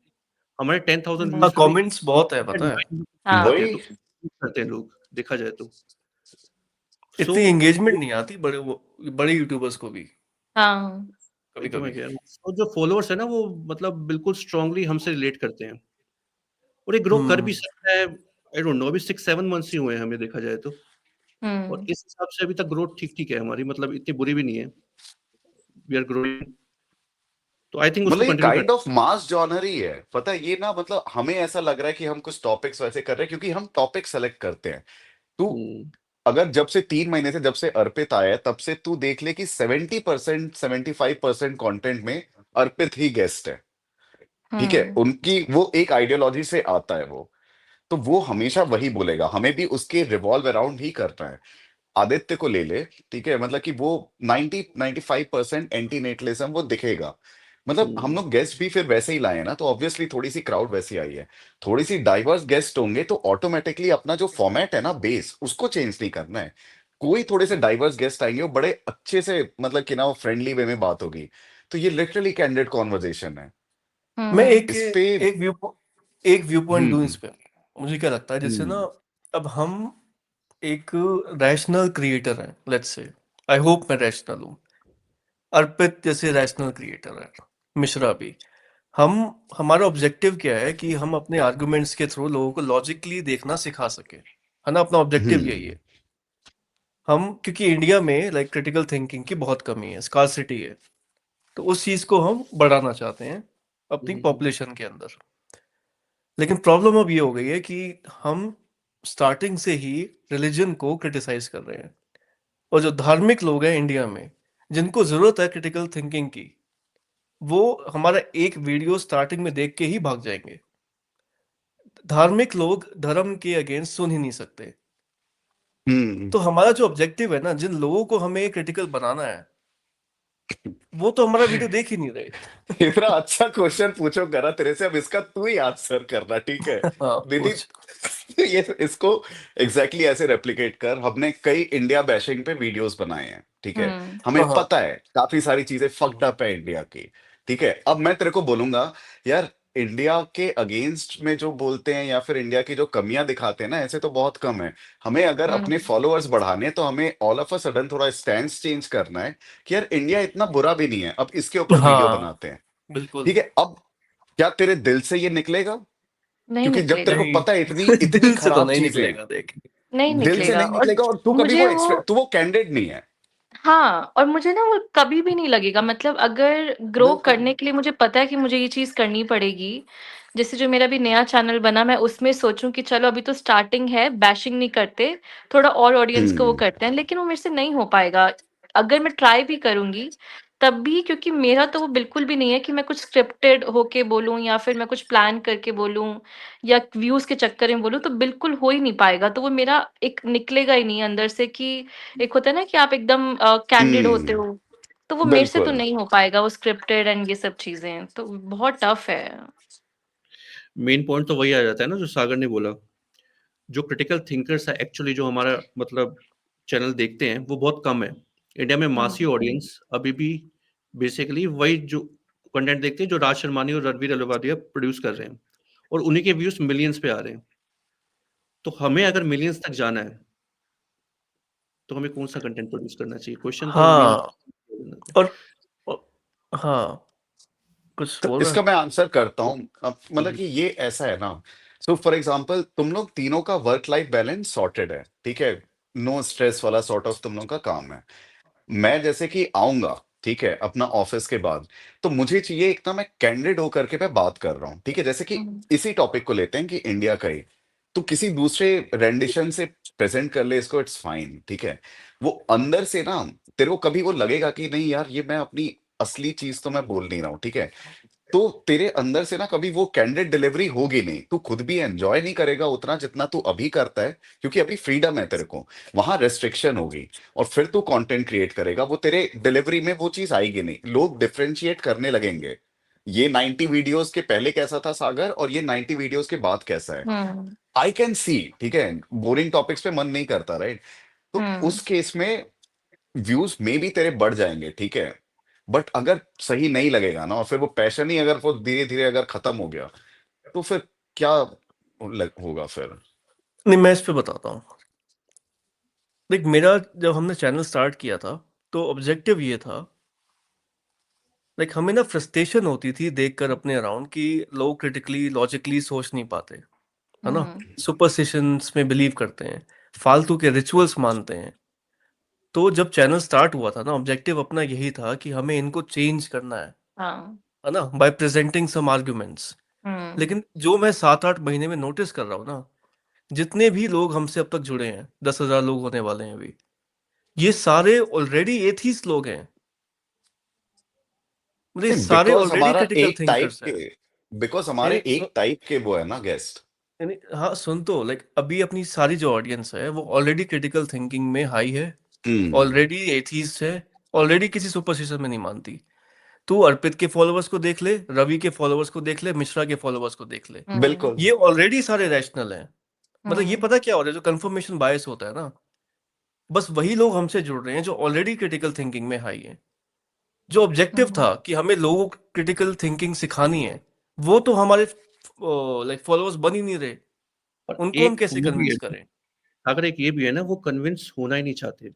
हमारे 10,000 हाँ, व्यूज पे भी कमेंट्स बहुत है पता है। आते हैं, हाँ, तो वही। करते हैं लोग, देखा जाए तो। सो इतनी एंगेजमेंट नहीं आती बड़े यूट्यूबर्स को भी हाँ, कभी तो मैं कभी। कह रहा हूँ, तो जो फॉलोअर्स है ना वो मतलब बिल्कुल स्ट्रांगली हमसे रिलेट करते हैं, और ये ग्रो कर भी हम्म सकता है। आई डोंट नो, अभी 6-7 मंथ्स ही हुए हैं हमें, देखा जाए तो। और हुँ, इस हिसाब से अभी तक ग्रोथ ठीक-ठीक है हमारी, मतलब इतनी बुरी भी नहीं है। वी आर ग्रोइंग, तो आई थिंक उसको मतलब ये कंटिन्यू काइंड करना। ऑफ मास जॉनर ही है, पता है ये ना, मतलब हमें ऐसा लग रहा है कि हम कुछ टॉपिक्स वैसे कर रहे हैं क्योंकि हम टॉपिक सेलेक्ट करते हैं। तू हुँ, अगर जब से 3 महीने से, जब से अर्पित आया है, तब से तू देख ले कि 70%, 75% कंटेंट में अर्पित ही गेस्ट है। ठीक है, हुँ, उनकी वो एक आइडियोलॉजी से आता है वो, तो वो हमेशा वही बोलेगा, हमें भी उसके रिवॉल्व अराउंड ही करना है। आदित्य को ले ले, ठीक है, मतलब कि वो 90-95% एंटी नेटलिज्म वो दिखेगा। मतलब हम हुँ, लोग गेस्ट भी फिर वैसे ही लाए हैं ना, तो ऑब्वियसली थोड़ी सी क्राउड वैसी आई है। थोड़ी सी डाइवर्स गेस्ट होंगे तो ऑटोमेटिकली अपना जो फॉर्मेट है ना, बेस, उसको चेंज नहीं करना है। कोई थोड़े से डाइवर्स गेस्ट आएंगे, वो बड़े अच्छे से, मतलब कि ना, वो फ्रेंडली वे में बात होगी। तो ये लिटरली कैंडिड कॉन्वर्जेशन है मैं हुँ, इस पे। एक व्यू पॉइंट दूं इस हम्म। पे। मुझे क्या लगता है, जैसे ना, हुँ, अब हम एक रैशनल क्रिएटर हैं, लेट्स से, आई होप मैं रैशनल हूँ, अर्पित जैसे रैशनल क्रिएटर है, मिश्रा भी। हम हमारा ऑब्जेक्टिव क्या है कि हम अपने आर्गुमेंट्स के थ्रू लोगों को लॉजिकली देखना सिखा सके, है ना, अपना ऑब्जेक्टिव यही हम्म। है। हम क्योंकि इंडिया में लाइक क्रिटिकल थिंकिंग की बहुत कमी है, स्कार्सिटी है, तो उस चीज को हम बढ़ाना चाहते हैं अपनी हुँ, हुँ, पॉपुलेशन के अंदर। लेकिन प्रॉब्लम अब ये हो गई है कि हम स्टार्टिंग से ही रिलीजन को क्रिटिसाइज कर रहे हैं, और जो धार्मिक लोग हैं इंडिया में, जिनको जरूरत है क्रिटिकल थिंकिंग की, वो हमारा एक वीडियो स्टार्टिंग में देख के ही भाग जाएंगे। धार्मिक लोग धर्म के अगेंस्ट सुन ही नहीं सकते। हम्म। तो हमारा जो ऑब्जेक्टिव है ना, जिन लोगों को हमें क्रिटिकल बनाना है, वो तो हमारा वीडियो देख ही नहीं रहे। इतना अच्छा क्वेश्चन पूछो करा तेरे से, अब इसका तू ही आंसर करना, ठीक है? हाँ निधि, पूछ। तो ये इसको एग्जैक्टली ऐसे रेप्लिकेट कर। हमने कई इंडिया बैशिंग पे वीडियोस बनाए हैं, ठीक है। हमें हाँ पता है काफी सारी चीजें फक्ड अप है इंडिया की, ठीक है। अब मैं तेरे को बोलूंगा यार, इंडिया के अगेंस्ट में जो बोलते हैं या फिर इंडिया की जो कमियां दिखाते हैं ना, ऐसे तो बहुत कम है। हमें अगर अपने फॉलोअर्स बढ़ाने हैं, तो हमें ऑल ऑफ अ सडन थोड़ा स्टैंड चेंज करना है कि यार इंडिया इतना बुरा भी नहीं है, अब इसके ऊपर वीडियो हाँ बनाते हैं, बिल्कुल ठीक है। अब क्या तेरे दिल से ये निकलेगा? नहीं क्योंकि जब तेरे निकलेगा, को नहीं। पता है इतनी इतनी दिल से तो खराब नहीं चीजें, निकलेगा, देख। नहीं दिल से निकलेगा। नहीं और निकलेगा, और तू कभी मुझे वो वो तू वो कैंडिडेट नहीं है। हाँ, और मुझे ना वो कभी भी नहीं लगेगा, मतलब अगर ग्रो बिल्कुल। करने के लिए मुझे पता है कि मुझे ये चीज़ करनी पड़ेगी। जैसे जो मेरा भी नया चैनल बना, मैं उसमें सोचूं कि चलो अभी तो स्टार्टिंग है, बैशिंग नहीं करते, थोड़ा और ऑडियंस को वो हम्म। करते हैं, लेकिन वो मेरे से नहीं हो पाएगा। अगर मैं ट्राई भी करूंगी तब भी, क्योंकि मेरा तो वो बिल्कुल भी नहीं है कि मैं कुछ स्क्रिप्टेड होके बोलूं या फिर मैं कुछ प्लान करके बोलूं या व्यूज के चक्कर में बोलूं, तो बिल्कुल हो ही नहीं पाएगा। तो वो मेरा एक निकलेगा ही नहीं अंदर से कि एक होता है ना कि आप एकदम कैंडिड होते हम्म। हो, तो वो मेरे से तो बिल्कुल। नहीं हो पाएगा, वो स्क्रिप्टेड एंड ये सब चीजें तो बहुत टफ है। मेन पॉइंट तो वही आ जाता है ना जो सागर ने बोला, जो क्रिटिकल थिंकर्स है एक्चुअली जो हमारा मतलब चैनल देखते हैं वो बहुत कम है। इंडिया में मासी हम्म ऑडियंस अभी भी बेसिकली वही जो कंटेंट देखते हैं जो राज शर्मानी और रणवीर अहलूवालिया प्रोड्यूस कर रहे हैं, और उन्हीं के व्यूज मिलियंस पे आ रहे हैं। तो हमें अगर मिलियंस तक जाना है तो हमें कौन सा कंटेंट प्रोड्यूस करना चाहिए, क्वेश्चन तो मेन। हाँ और, और हाँ, कुछ तो बोल रहा इसका है? मैं आंसर करता हूँ। अब मतलब कि ये ऐसा है ना, सो फॉर एग्जांपल तुम लोग तीनों का वर्क लाइफ बैलेंस सॉर्टेड है, ठीक है। नो स्ट्रेस वाला सॉर्ट ऑफ तुम लोगों का काम है। मैं जैसे कि आऊंगा, ठीक है, अपना ऑफिस के बाद, तो मुझे चाहिए एक ना, मैं कैंडिड होकर के मैं बात कर रहा हूँ, ठीक है। जैसे कि हम्म इसी टॉपिक को लेते हैं कि इंडिया का ही, तो किसी दूसरे रेंडिशन से प्रेजेंट कर ले इसको, इट्स फाइन, ठीक है। वो अंदर से ना, तेरे को कभी वो लगेगा कि नहीं यार, ये मैं अपनी असली चीज तो मैं बोल नहीं रहा हूँ, ठीक है। तो तेरे अंदर से ना कभी वो कैंडिड डिलीवरी होगी नहीं, तू खुद भी एंजॉय नहीं करेगा उतना जितना तू अभी करता है, क्योंकि अभी फ्रीडम है तेरे को, वहां रेस्ट्रिक्शन होगी। और फिर तू कंटेंट क्रिएट करेगा, वो तेरे डिलीवरी में वो चीज आएगी नहीं, लोग डिफरेंशिएट करने लगेंगे। ये 90 वीडियोस के पहले कैसा था सागर, और ये 90 वीडियोस के बाद कैसा है, हम्म आई कैन सी, ठीक है। बोरिंग टॉपिक्स पे मन नहीं करता, राइट। तो हम्म उस केस में व्यूज में भी तेरे बढ़ जाएंगे, ठीक है। बट अगर सही नहीं लगेगा ना, और फिर वो पैशन ही अगर वो धीरे धीरे अगर खत्म हो गया, तो फिर क्या होगा फिर? नहीं, मैं इस पे बताता हूँ। देख, मेरा जब हमने चैनल स्टार्ट किया था तो ऑब्जेक्टिव ये था, लाइक हमें ना फ्रस्ट्रेशन होती थी देखकर अपने अराउंड कि लोग क्रिटिकली लॉजिकली सोच नहीं पाते, है ना। हम्म सुपरस्टिशंस में बिलीव करते हैं, फालतू के रिचुअल्स मानते हैं। तो जब चैनल स्टार्ट हुआ था ना, ऑब्जेक्टिव अपना यही था कि हमें इनको चेंज करना हाँ है ना, बाय प्रेजेंटिंग सम आर्ग्यूमेंट्स। हम्म लेकिन जो मैं 7-8 महीने में नोटिस कर रहा हूँ ना, जितने भी लोग हमसे अब तक जुड़े हैं, 10,000 लोग होने वाले हैं अभी, ये सारे ऑलरेडी एथीस्ट लोग हैं। मतलब ये सारे बिकॉज ऑलरेडी हमारा क्रिटिकल एक टाइप थिंकर्स के हैं। बिकॉज हमारे यानी एक टाइप के वो है ना गेस्ट। यानी हाँ, सुन तो, लाइक अभी अपनी सारी जो ऑडियंस है वो ऑलरेडी क्रिटिकल थिंकिंग में हाई है, हम्म। ऑलरेडी एथीस्ट है, ऑलरेडी किसी सुपरस्टिशन में नहीं मानती। तू अर्पित के फॉलोअर्स को देख ले, रवि के फॉलोअर्स को देख ले, मिश्रा के फॉलोअर्स को देख ले, हम्म बिल्कुल। ये ऑलरेडी सारे रैशनल हैं। मतलब ये पता क्या हो रहा है, जो कंफर्मेशन बायस होता है ना, बस वही लोग हमसे जुड़ रहे हैं जो ऑलरेडी क्रिटिकल थिंकिंग में हाई है। जो ऑब्जेक्टिव हम्म था कि हमें लोगों को क्रिटिकल थिंकिंग सिखानी है, वो तो हमारे लाइक फॉलोअर्स बन ही नहीं रहे। और उनको हम एक कैसे वो भी है, कन्विंस करें? अगर एक ये भी है ना, वो कन्विंस होना ही नहीं चाहते।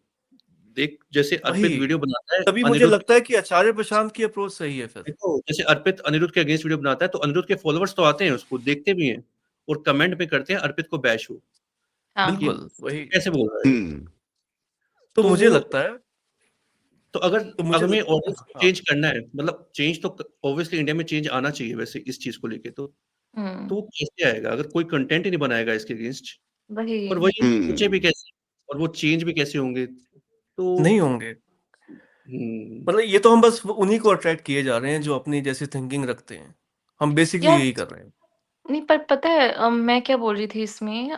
देख जैसे वही, अर्पित वीडियो बनाता है तभी मुझे अनिरुद्ध, लगता है कि आचार्य प्रशांत की अप्रोच सही है फिर। देखो जैसे अर्पित अनिरुद्ध के अगेंस्ट वीडियो बनाता है तो अनिरुद्ध के फॉलोअर्स तो आते हैं, उसको देखते भी हैं और कमेंट में करते हैं अर्पित को बैश हो कि ये हाँ बिल्कुल वही। कैसे बोल रहा है। हम्म। तो तो मुझे वो, लगता है, तो अगर तो मुझे अगर हमें ऑडियंस हाँ, चेंज करना है, मतलब चेंज तो ऑब्वियसली इंडिया में चेंज आना चाहिए वैसे इस चीज को लेके, तो वो कैसे आएगा अगर कोई कंटेंट ही नहीं बनाएगा इसके अगेंस्ट। वही और वही सोचे भी हम्म। कैसे और वो चेंज भी कैसे होंगे, तो नहीं होंगे। हम्म, मतलब ये तो हम बस उन्हीं को अट्रैक्ट किए जा रहे हैं जो अपनी जैसी थिंकिंग रखते हैं। हम बेसिकली यार, यही कर रहे हैं। नहीं पर पता है मैं क्या बोल रही थी इसमें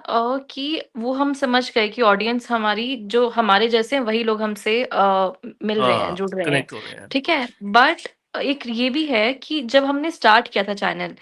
कि वो हम समझ गए कि ऑडियंस हमारी जो हमारे जैसे हैं वही लोग हमसे मिल रहे हैं, हाँ, जुड़ रहे हैं, कनेक्ट हो रहे हैं। ठीक है। बट एक ये भी है कि जब हमने स्टार्ट किया था चैनल,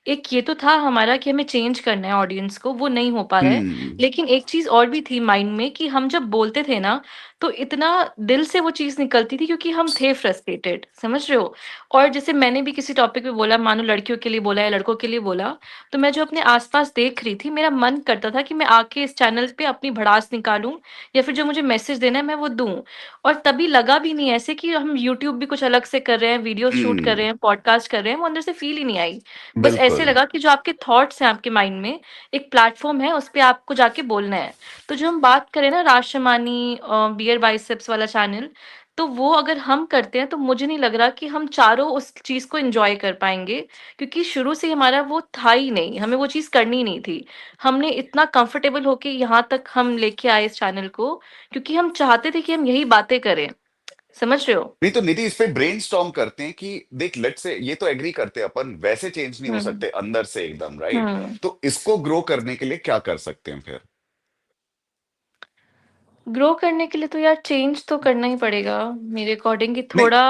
एक ये तो था हमारा कि हमें चेंज करना है ऑडियंस को, वो नहीं हो पा रहा है। हम्म लेकिन एक चीज़ और भी थी माइंड में कि हम जब बोलते थे ना, तो इतना दिल से वो चीज़ निकलती थी क्योंकि हम थे फ्रस्ट्रेटेड, समझ रहे हो? और जैसे मैंने भी किसी टॉपिक पे बोला, मानो लड़कियों के लिए बोला या लड़कों के लिए बोला, तो मैं जो अपने आस-पास देख रही थी, मेरा मन करता था कि मैं आके इस चैनल पे अपनी भड़ास निकालूँ या फिर जो मुझे मैसेज देना है मैं वो दूँ। और तभी लगा भी नहीं ऐसे कि हम यूट्यूब भी कुछ अलग से कर रहे हैं, वीडियोज़ शूट कर रहे हैं, पॉडकास्ट कर रहे हैं, वो अंदर से फ़ील ही नहीं आई। बस ऐसे बिल्कुल। लगा कि जो आपके थॉट्स हैं आपके माइंड में, एक प्लेटफ़ॉर्म है, उस पे आपको जाके बोलना है। तो जो हम बात करें ना राज शमानी बियर बाइसेप्स वाला चैनल, तो वो अगर हम करते हैं तो मुझे नहीं लग रहा कि हम चारों उस चीज़ को एन्जॉय कर पाएँगे, क्योंकि शुरू से ही हमारा वो था ही नहीं, हमें वो चीज़ करनी ही नहीं थी। हमने इतना कंफर्टेबल होके यहाँ तक हम लेके आए इस चैनल को, क्योंकि हम चाहते थे कि हम यही बातें करें, समझ रहे हो? नहीं तो निधि, इस पे ब्रेनस्टॉर्म करते हैं कि देख, लेट्स से ये तो एग्री करते हैं अपन, वैसे चेंज नहीं हो हुँ, सकते अंदर से एकदम, राइट? हुँ। तो इसको ग्रो करने के लिए क्या कर सकते हैं फिर? ग्रो करने के लिए तो यार चेंज तो करना ही पड़ेगा मेरे अकॉर्डिंग कि नहीं, थोड़ा।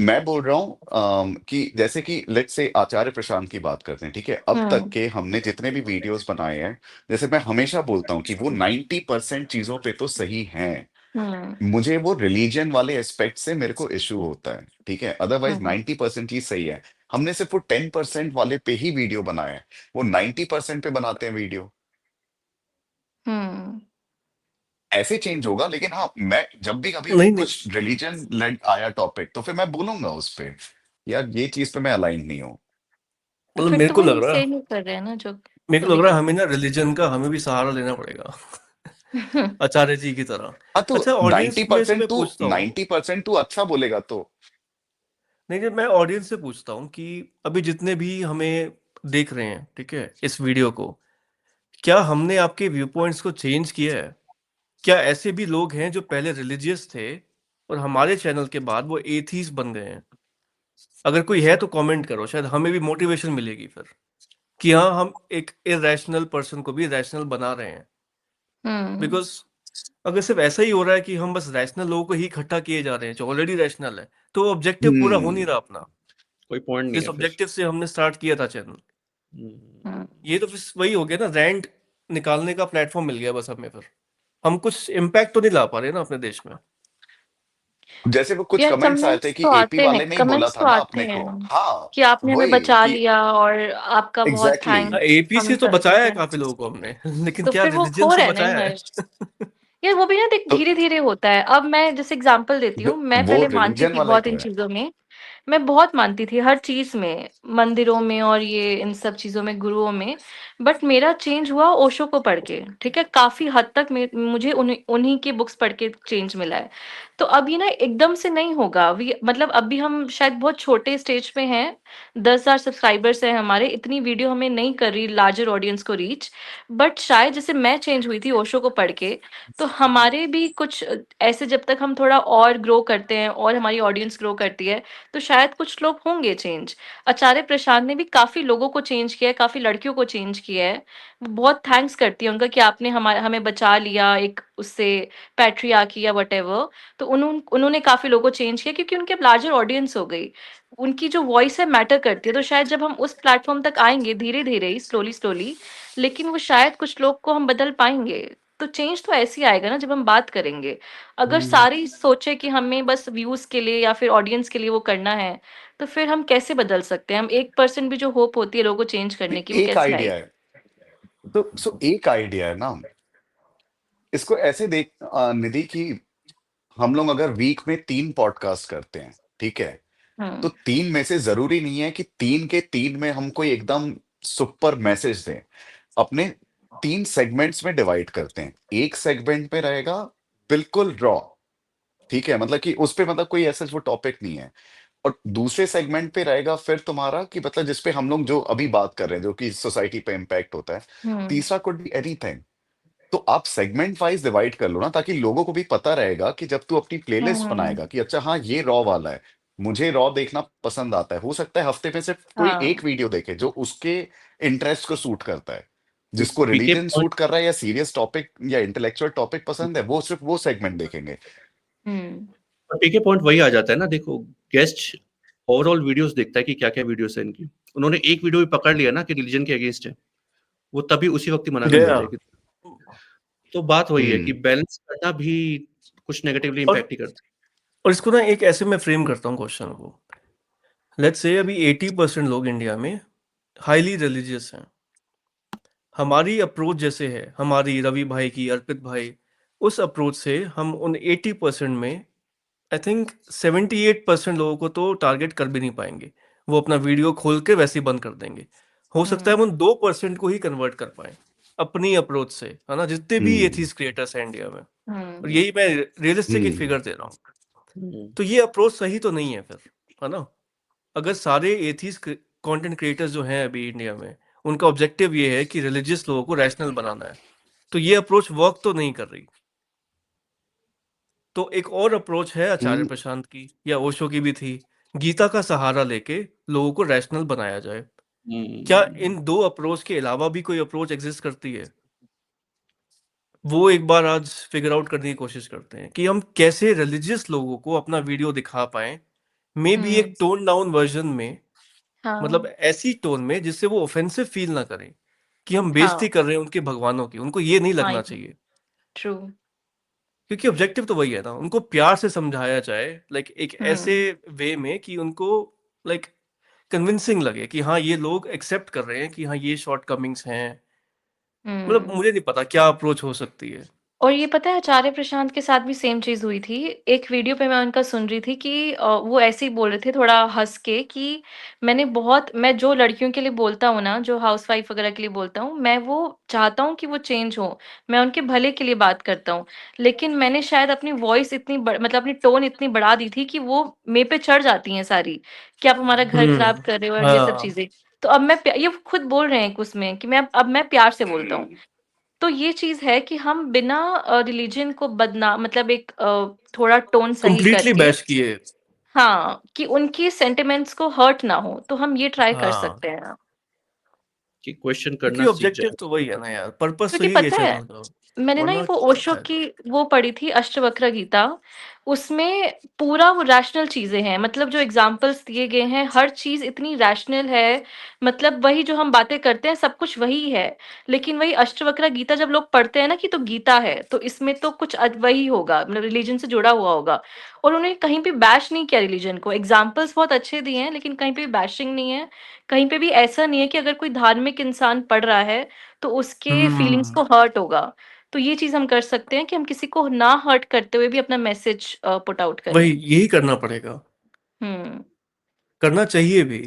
मैं बोल रहा हूँ कि जैसे कि लेट्स से आचार्य प्रशांत की बात करते हैं, ठीक है? अब तक हुँ, के हमने जितने भी वीडियोस बनाए हैं, जैसे मैं हमेशा बोलता हूँ कि वो 90% चीजों पे तो सही हैं। हुँ, मुझे वो रिलीजन वाले एस्पेक्ट से मेरे को इश्यू होता है, ठीक है? अदरवाइज हुँ, 90% चीज सही है। हमने सिर्फ वो 10% वाले पे ही वीडियो बनाया है, वो 90% पे बनाते हैं वीडियो। हुँ। ऐसे चेंज होगा, लेकिन हाँ, मैं जब भी कभी नहीं, नहीं, कुछ रिलीजन लेड आया टॉपिक, तो फिर मैं बोलूंगा उस पे, यार ये चीज पे मैं अलाइन नहीं हूँ। तो मतलब फिर तो वही सेम ही कर रहे हैं ना जो मेरे को सभी लग रहा है कर हमें ना रिलीजन का हमें भी सहारा लेना पड़ेगा। रहे हैं। आचार्य जी की तरह। हाँ तो अच्छा, नाइन्टी ऑडियंस में से परसेंट मैं तू पूछता हूँ, 90% तू अच्छा बोलेगा तो। नहीं, नहीं, मैं ऑडियंस से पूछता हूँ कि अभी जितने भी हमें देख रहे हैं, ठीक है, इस वीडियो को, क्या हमने आपके व्यू पॉइंट्स को चेंज किया है? क्या ऐसे भी लोग हैं जो पहले रिलीजियस थे और हमारे चैनल के बाद वो एथीस्ट बन गए हैं? अगर कोई है तो कमेंट करो, शायद हमें भी मोटिवेशन मिलेगी फिर, कि हाँ, हम एक इरैशनल पर्सन को भी रैशनल बना रहे हैं। हुँ, बिकॉज़ अगर सिर्फ़ ऐसा ही हो रहा है कि हम बस रैशनल लोगों को ही इकट्ठा किए जा रहे हैं, जो ऑलरेडी रैशनल है, तो ऑब्जेक्टिव पूरा हो नहीं हम्म रहा अपना। कोई पॉइंट नहीं जिस है फिर। ऑब्जेक्टिव से हमने स्टार्ट किया था चैनल, हम्म, हुँ। ये तो फिर वही हो गया ना, रैंट निकालने का प्लेटफ़ॉर्म मिल गया बस हमें फिर। हम कुछ इम्पैक्ट तो नहीं ला पा रहे ना अपने देश में। जैसे वो कुछ यार कमेंट्स आए थे कमेंट्स कि तो एपी आते हैं, वाले ने ही बोला कमेंट्स था तो ना आते अपने को, हैं हाँ, कि आपने हमें वही बचा कि लिया और आपका बहुत एग्जैक्टली हाँ, थैंक्स, एपी हम से तो सब बचाया कुछ है है। काफ़ी लोगों को हमने, लेकिन तो क्या फिर वो रिलीजन खो से रहा है ना बचाया है? यार। यार वो भी ना देख तो धीरे-धीरे होता है। अब मैं जैसे एग्ज़ाम्पल देती हूँ, मैं वो पहले मानती रिलीजन थी वाला ही बहुत तो इन है। चीज़ों में। मैं बहुत मानती थी हर चीज़ में, मंदिरों में और ये इन सब चीज़ों में, गुरुओं में। बट मेरा चेंज हुआ ओशो को पढ़ के, ठीक है? काफ़ी हद तक मुझे उन्हीं उन्हीं की बुक्स पढ़ के चेंज मिला है। तो अब ये ना एकदम से नहीं होगा। मतलब अभी हम शायद बहुत छोटे स्टेज पे हैं, 10,000 सब्सक्राइबर्स हैं हमारे, इतनी वीडियो हमें नहीं कर रही लार्जर ऑडियंस को रीच। बट शायद जैसे मैं चेंज हुई थी ओशो को पढ़ के, तो हमारे भी कुछ ऐसे जब तक हम थोड़ा और ग्रो करते हैं और हमारी ऑडियंस ग्रो करती है, तो शायद कुछ लोग होंगे चेंज। आचार्य प्रशांत ने भी काफ़ी लोगों को चेंज किया है, काफ़ी लड़कियों को चेंज किया है। बहुत थैंक्स करती हूँ उनका कि आपने हमें बचा लिया एक उससे पैट्रियार्की या व्हाटएवर। तो उन्होंने काफ़ी लोगों को चेंज किया क्योंकि उनकी अब लार्जर ऑडियंस हो गई। उनकी जो वॉइस है मैटर करती है, तो शायद जब हम उस प्लेटफ़ॉर्म तक आएँगे धीरे-धीरे ही, स्लोली-स्लोली, लेकिन वो शायद कुछ लोग को हम बदल पाएँगे। तो चेंज तो ऐसे ही आएगा ना जब हम बात करेंगे। अगर हम्म, सारे ही सोचे कि हमें बस व्यूज़ के लिए या फिर ऑडियंस के लिए वो करना है, तो फिर हम कैसे बदल सकते हैं? हम 1% भी जो होप होती है लोगों को चेंज करने की, वो एक कैसे आइडिया आएगी? है, तो एक आइडिया है ना, इसको ऐसे देख निधि, कि हम लोग अगर वीक में 3 पॉडकास्ट करते हैं, ठीक है? तो हुँ, 3 में से जरूरी नहीं है कि 3 के 3 में हम कोई एकदम सुपर मैसेज दें। अपने 3 सेगमेंट्स में डिवाइड करते हैं। एक सेगमेंट में रहेगा बिल्कुल रॉ, ठीक है? मतलब कि उस पे मतलब कोई ऐसा वो टॉपिक नहीं है। और दूसरे सेगमेंट पे रहेगा फिर तुम्हारा कि मतलब जिस पे हम लोग जो अभी बात कर रहे हैं, जो कि सोसाइटी पे इम्पैक्ट होता है। हुँ, तीसरा कुड बी एनीथिंग। तो आप सेगमेंट वाइज डिवाइड कर लो ना, ताकि लोगों को भी पता रहेगा कि जब तू अपनी हुँ, प्लेलिस्ट हुँ, बनाएगा कि अच्छा हाँ, ये रॉ वाला है, मुझे रॉ देखना पसंद आता है। हो सकता है हफ्ते में सिर्फ कोई हाँ। एक वीडियो देखे जो उसके इंटरेस्ट को सूट करता है। जिसको पीके रिलीजन सूट कर रहा है या सीरियस टॉपिक या इंटेलेक्चुअल टॉपिक पसंद है, वो सिर्फ वो सेगमेंट देखेंगे। हुँ, पीके पॉइंट वही आ जाता है ना, देखो गेस्ट ओवरऑल वीडियोस देखता है कि क्या-क्या वीडियोस है इनकी। उन्होंने एक वीडियो भी पकड़ लिया ना कि रिलीजन के अगेंस्ट है, वो तभी उसी वक्त ही मना कर गया। देते हैं कि तो बात वही है कि हम्म बैलेंस करना भी कुछ नेगेटिवली और इम्पैक्ट ही करता और इसको ना एक ऐसे मैं फ्रेम करता हूँ क्वेश्चन को। लेट्स से अभी 80% लोग इंडिया में हाईली रिलीजियस हैं। हमारी अप्रोच जैसे है, हमारी रवि भाई की, अर्पित भाई, उस अप्रोच से हम उन 80% में आई थिंक 78% लोगों को तो टारगेट कर भी नहीं पाएंगे। वो अपना वीडियो खोल के वैसे ही बंद कर देंगे। हो सकता है हम उन 2% को ही कन्वर्ट कर पाए अपनी अप्रोच से, है ना, जितने भी हम्म एथीस्ट क्रिएटर्स हैं इंडिया में। और हम्म यही मैं रियलिस्टिक एक हम्म फिगर दे रहा हूँ। है। तो ये अप्रोच सही तो नहीं है फिर, है ना। अगर सारे एथीस्ट कंटेंट क्रिएटर्स जो हैं अभी इंडिया में, उनका ऑब्जेक्टिव ये है कि रिलीजियस लोगों को रैशनल बनाना है, तो ये अप्रोच वर्क तो नहीं कर रही। तो एक और अप्रोच है आचार्य हम्म प्रशांत की या ओशो की भी थी, गीता का सहारा लेके लोगों को रैशनल बनाया जाए। क्या इन दो अप्रोच के अलावा भी कोई अप्रोच एग्जिस्ट करती है? वो एक बार आज फिगर आउट करने की कोशिश करते हैं कि हम कैसे रिलीजियस लोगों को अपना वीडियो दिखा पाए, मे बी एक टोन डाउन वर्जन में, मतलब हाँ ऐसी टोन में जिससे वो ऑफेंसिव फील ना करें कि हम हाँ बेइज्जती कर रहे हैं उनके भगवानों की। उनको ये नहीं हाँ लगना चाहिए, ट्रू क्योंकि ऑब्जेक्टिव तो वही है ना, उनको प्यार से समझाया जाए, लाइक एक ऐसे हम्म वे में कि उनको लाइक कन्विंसिंग लगे कि हाँ ये लोग एक्सेप्ट कर रहे हैं कि हाँ ये शॉर्ट कमिंग्स हैं। मतलब हम्म मुझे नहीं पता क्या अप्रोच हो सकती है। और ये पता है आचार्य प्रशांत के साथ भी सेम चीज़ हुई थी। एक वीडियो पे मैं उनका सुन रही थी कि वो ऐसे ही बोल रहे थे थोड़ा हँस के कि मैं जो लड़कियों के लिए बोलता हूँ ना, जो हाउसवाइफ वगैरह के लिए बोलता हूँ, मैं वो चाहता हूँ कि वो चेंज हो। मैं उनके भले के लिए बात करता हूँ। लेकिन मैंने शायद अपनी वॉइस मतलब अपनी टोन इतनी बढ़ा दी थी कि वो मेरे पे चढ़ जाती हैं सारी, कि आप हमारा घर खराब कर रहे हो और ये सब हाँ, चीज़ें। तो अब ये खुद बोल रहे हैं उसमें कि अब मैं प्यार से बोलता हूँ। तो ये चीज़ है कि हम बिना रिलीजन को मतलब एक थोड़ा टोन सही कंप्लीटली करके, बैश किए। हाँ, कि उनकी सेंटिमेंट्स को हर्ट ना हो, तो हम ये ट्राई कर हाँ, सकते हैं। कि क्वेश्चन क्योंकि करना सीख ऑब्जेक्टिव जाए। तो वही है ना यार, पर्पस तो क्योंकि यही है पता है, चैनल का। मैंने ना ये वरना वो क्या ओशो फायदा। की वो पढ़ी थी अष्टवक्र गीता। उसमें पूरा वो रैशनल चीजें हैं, मतलब जो एग्जाम्पल्स दिए गए हैं हर चीज इतनी रैशनल है। मतलब वही जो हम बातें करते हैं सब कुछ वही है। लेकिन वही अष्टवक्र गीता जब लोग पढ़ते हैं ना कि तो गीता है तो इसमें तो कुछ वही होगा, मतलब रिलीजन से जुड़ा हुआ होगा। और उन्होंने कहीं पे बैश नहीं किया रिलीजन को, एग्जाम्पल्स बहुत अच्छे दिए हैं लेकिन कहीं पे भी बैशिंग नहीं है। कहीं पे भी ऐसा नहीं है कि अगर कोई धार्मिक इंसान पढ़ रहा है तो उसके फीलिंग्स हम्म को हर्ट होगा। तो ये चीज़ हम कर सकते हैं कि हम किसी को ना हर्ट करते हुए भी अपना मैसेज पुट आउट वही करें। यही करना पड़ेगा, हुँ, करना चाहिए भी।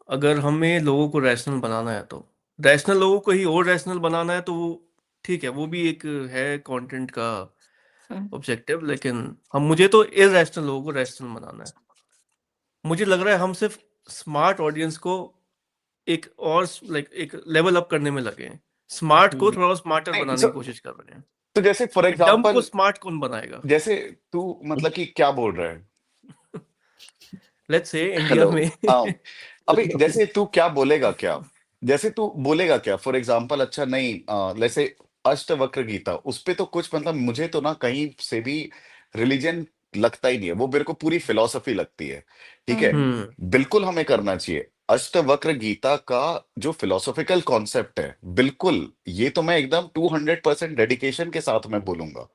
अगर हमें लोगों को रैशनल बनाना है तो रैशनल लोगों को ही और रैशनल बनाना है तो वो ठीक है, वो भी एक है कंटेंट का हुँ, ऑब्जेक्टिव। लेकिन हम मुझे तो इरैशनल लोगों को रैशनल बनाना है। मुझे लग रहा है हम सिर्फ स्मार्ट ऑडियंस को एक और लाइक एक लेवल अप करने में लगे हैं। स्मार्ट को हम्म, थोड़ा स्मार्टर नहीं बनाने सो की कोशिश कर रहे हैं। तो जैसे फॉर डम को एग्जांपल, स्मार्ट कौन बनाएगा? जैसे तू मतलब कि क्या बोल रहा है? Let's say India hello. में हाँ, अभी जैसे तू क्या बोलेगा क्या? जैसे तू बोलेगा क्या फॉर एग्जांपल? अच्छा नहीं, जैसे अष्टवक्र गीता उस पे तो कुछ मतलब मुझे तो ना कहीं से भी रिलीजन लगता ही नहीं है, वो मेरे को पूरी फिलॉसफी लगती है। ठीक है, हुँ, हम्म बिल्कुल हमें करना चाहिए। अष्टवक्र गीता का जो फिलोसॉफिकल कॉन्सेप्ट है, बिल्कुल, ये तो मैं एकदम 200% डेडिकेशन के साथ मैं बोलूंगा।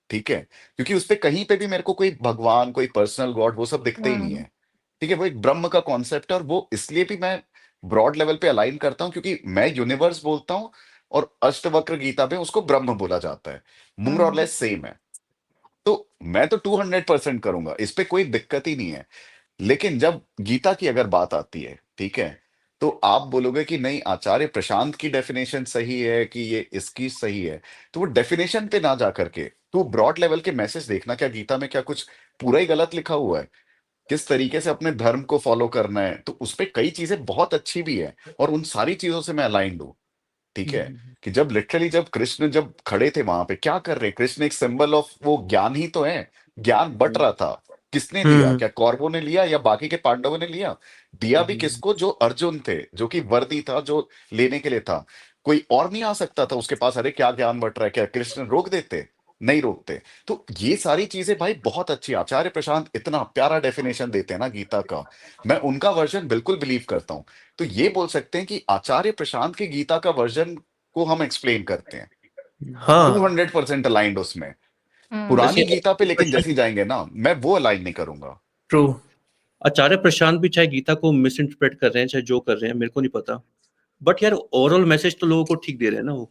ठीक है, क्योंकि उस पे कहीं पे भी मेरे को कोई भगवान, कोई पर्सनल गॉड वो सब दिखते ही नहीं हुँ, है। ठीक है, वो एक ब्रह्म का कॉन्सेप्ट है, और वो इसलिए भी मैं ब्रॉड लेवल पे अलाइन करता हूँ क्योंकि मैं यूनिवर्स बोलता हूँ, और अष्टवक्र गीता में उसको ब्रह्म बोला जाता है। मोर और हुँ, लेस सेम है। तो मैं तो 200% करूंगा, इस पे कोई दिक्कत ही नहीं है। लेकिन जब गीता की अगर बात आती है, ठीक है, तो आप बोलोगे कि नहीं आचार्य प्रशांत की डेफिनेशन सही है कि ये इसकी सही है। तो वो डेफिनेशन पे ना जा करके तू ब्रॉड लेवल के मैसेज देखना, क्या गीता में क्या कुछ पूरा ही गलत लिखा हुआ है? किस तरीके से अपने धर्म को फॉलो करना है, तो उसपे कई चीजें बहुत अच्छी भी है, और उन सारी चीजों से मैं अलाइंड हूँ। ठीक है, कि जब लिटरली जब कृष्ण जब खड़े थे वहां पे, क्या कर रहे? कृष्ण एक सिंबल ऑफ वो ज्ञान ही तो है। ज्ञान बट रहा था, किसने लिया? हम्म क्या कौरवों ने लिया या बाकी के पांडवों ने लिया? दिया भी किसको? जो अर्जुन थे, जो कि वर्दी था, जो लेने के लिए था। कोई और नहीं आ सकता था उसके पास? अरे क्या ज्ञान बट रहा है, क्या कृष्ण रोक देते? नहीं रोकते। तो ये सारी चीजें भाई बहुत अच्छी, आचार्य प्रशांत इतना प्यारा डेफिनेशन देते हैं ना गीता का, मैं उनका वर्जन बिल्कुल बिलीव करता हूँ। तो ये बोल सकते हैं कि आचार्य प्रशांत के गीता का वर्जन को हम एक्सप्लेन करते हैं, हाँ 200% अलाइंड उसमें। हम्म। पुरानी वैसे गीता पे लेकिन जैसी जाएंगे ना, मैं वो अलाइन नहीं करूंगा। ट्रू। आचार्य प्रशांत भी चाहे गीता को मिस इंटरप्रेट कर रहे हैं, चाहे जो कर रहे हैं, मेरे को नहीं पता, बट यार ओवरऑल मैसेज तो लोगों को ठीक दे रहे हैं ना वो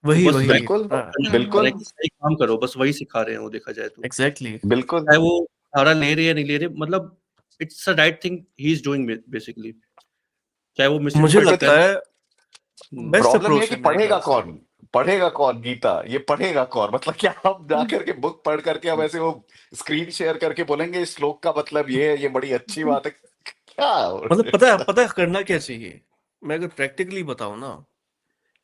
वही बस वही वैल्यू बिल्कुल, कंफर्म कर रहे बिल्कुल, हैं कि सही काम करो, बस वही सिखा रहे हैं वो, देखा जाए तो एग्जैक्टली। बिल्कुल। चाहे वो सहारा ले रहे या नहीं ले रहे, मतलब it's a right thing he is doing basically, चाहे वो मिस मुझे इंटरप्रेट कर लगता रहे है हैं। बेस्ट प्रॉब्लम ये है अप्रोच कि है मेरे पढ़ेगा ख्याल से। कौन, पढ़ेगा कौन गीता, ये पढ़ेगा कौन, मतलब क्या हम जा करके बुक पढ़ करके हम ऐसे वो स्क्रीन शेयर करके बोलेंगे इस श्लोक का मतलब ये है, ये बड़ी अच्छी बात है, क्या मतलब पता है करना क्या चाहिए। मैं अगर प्रैक्टिकली बताऊं ना,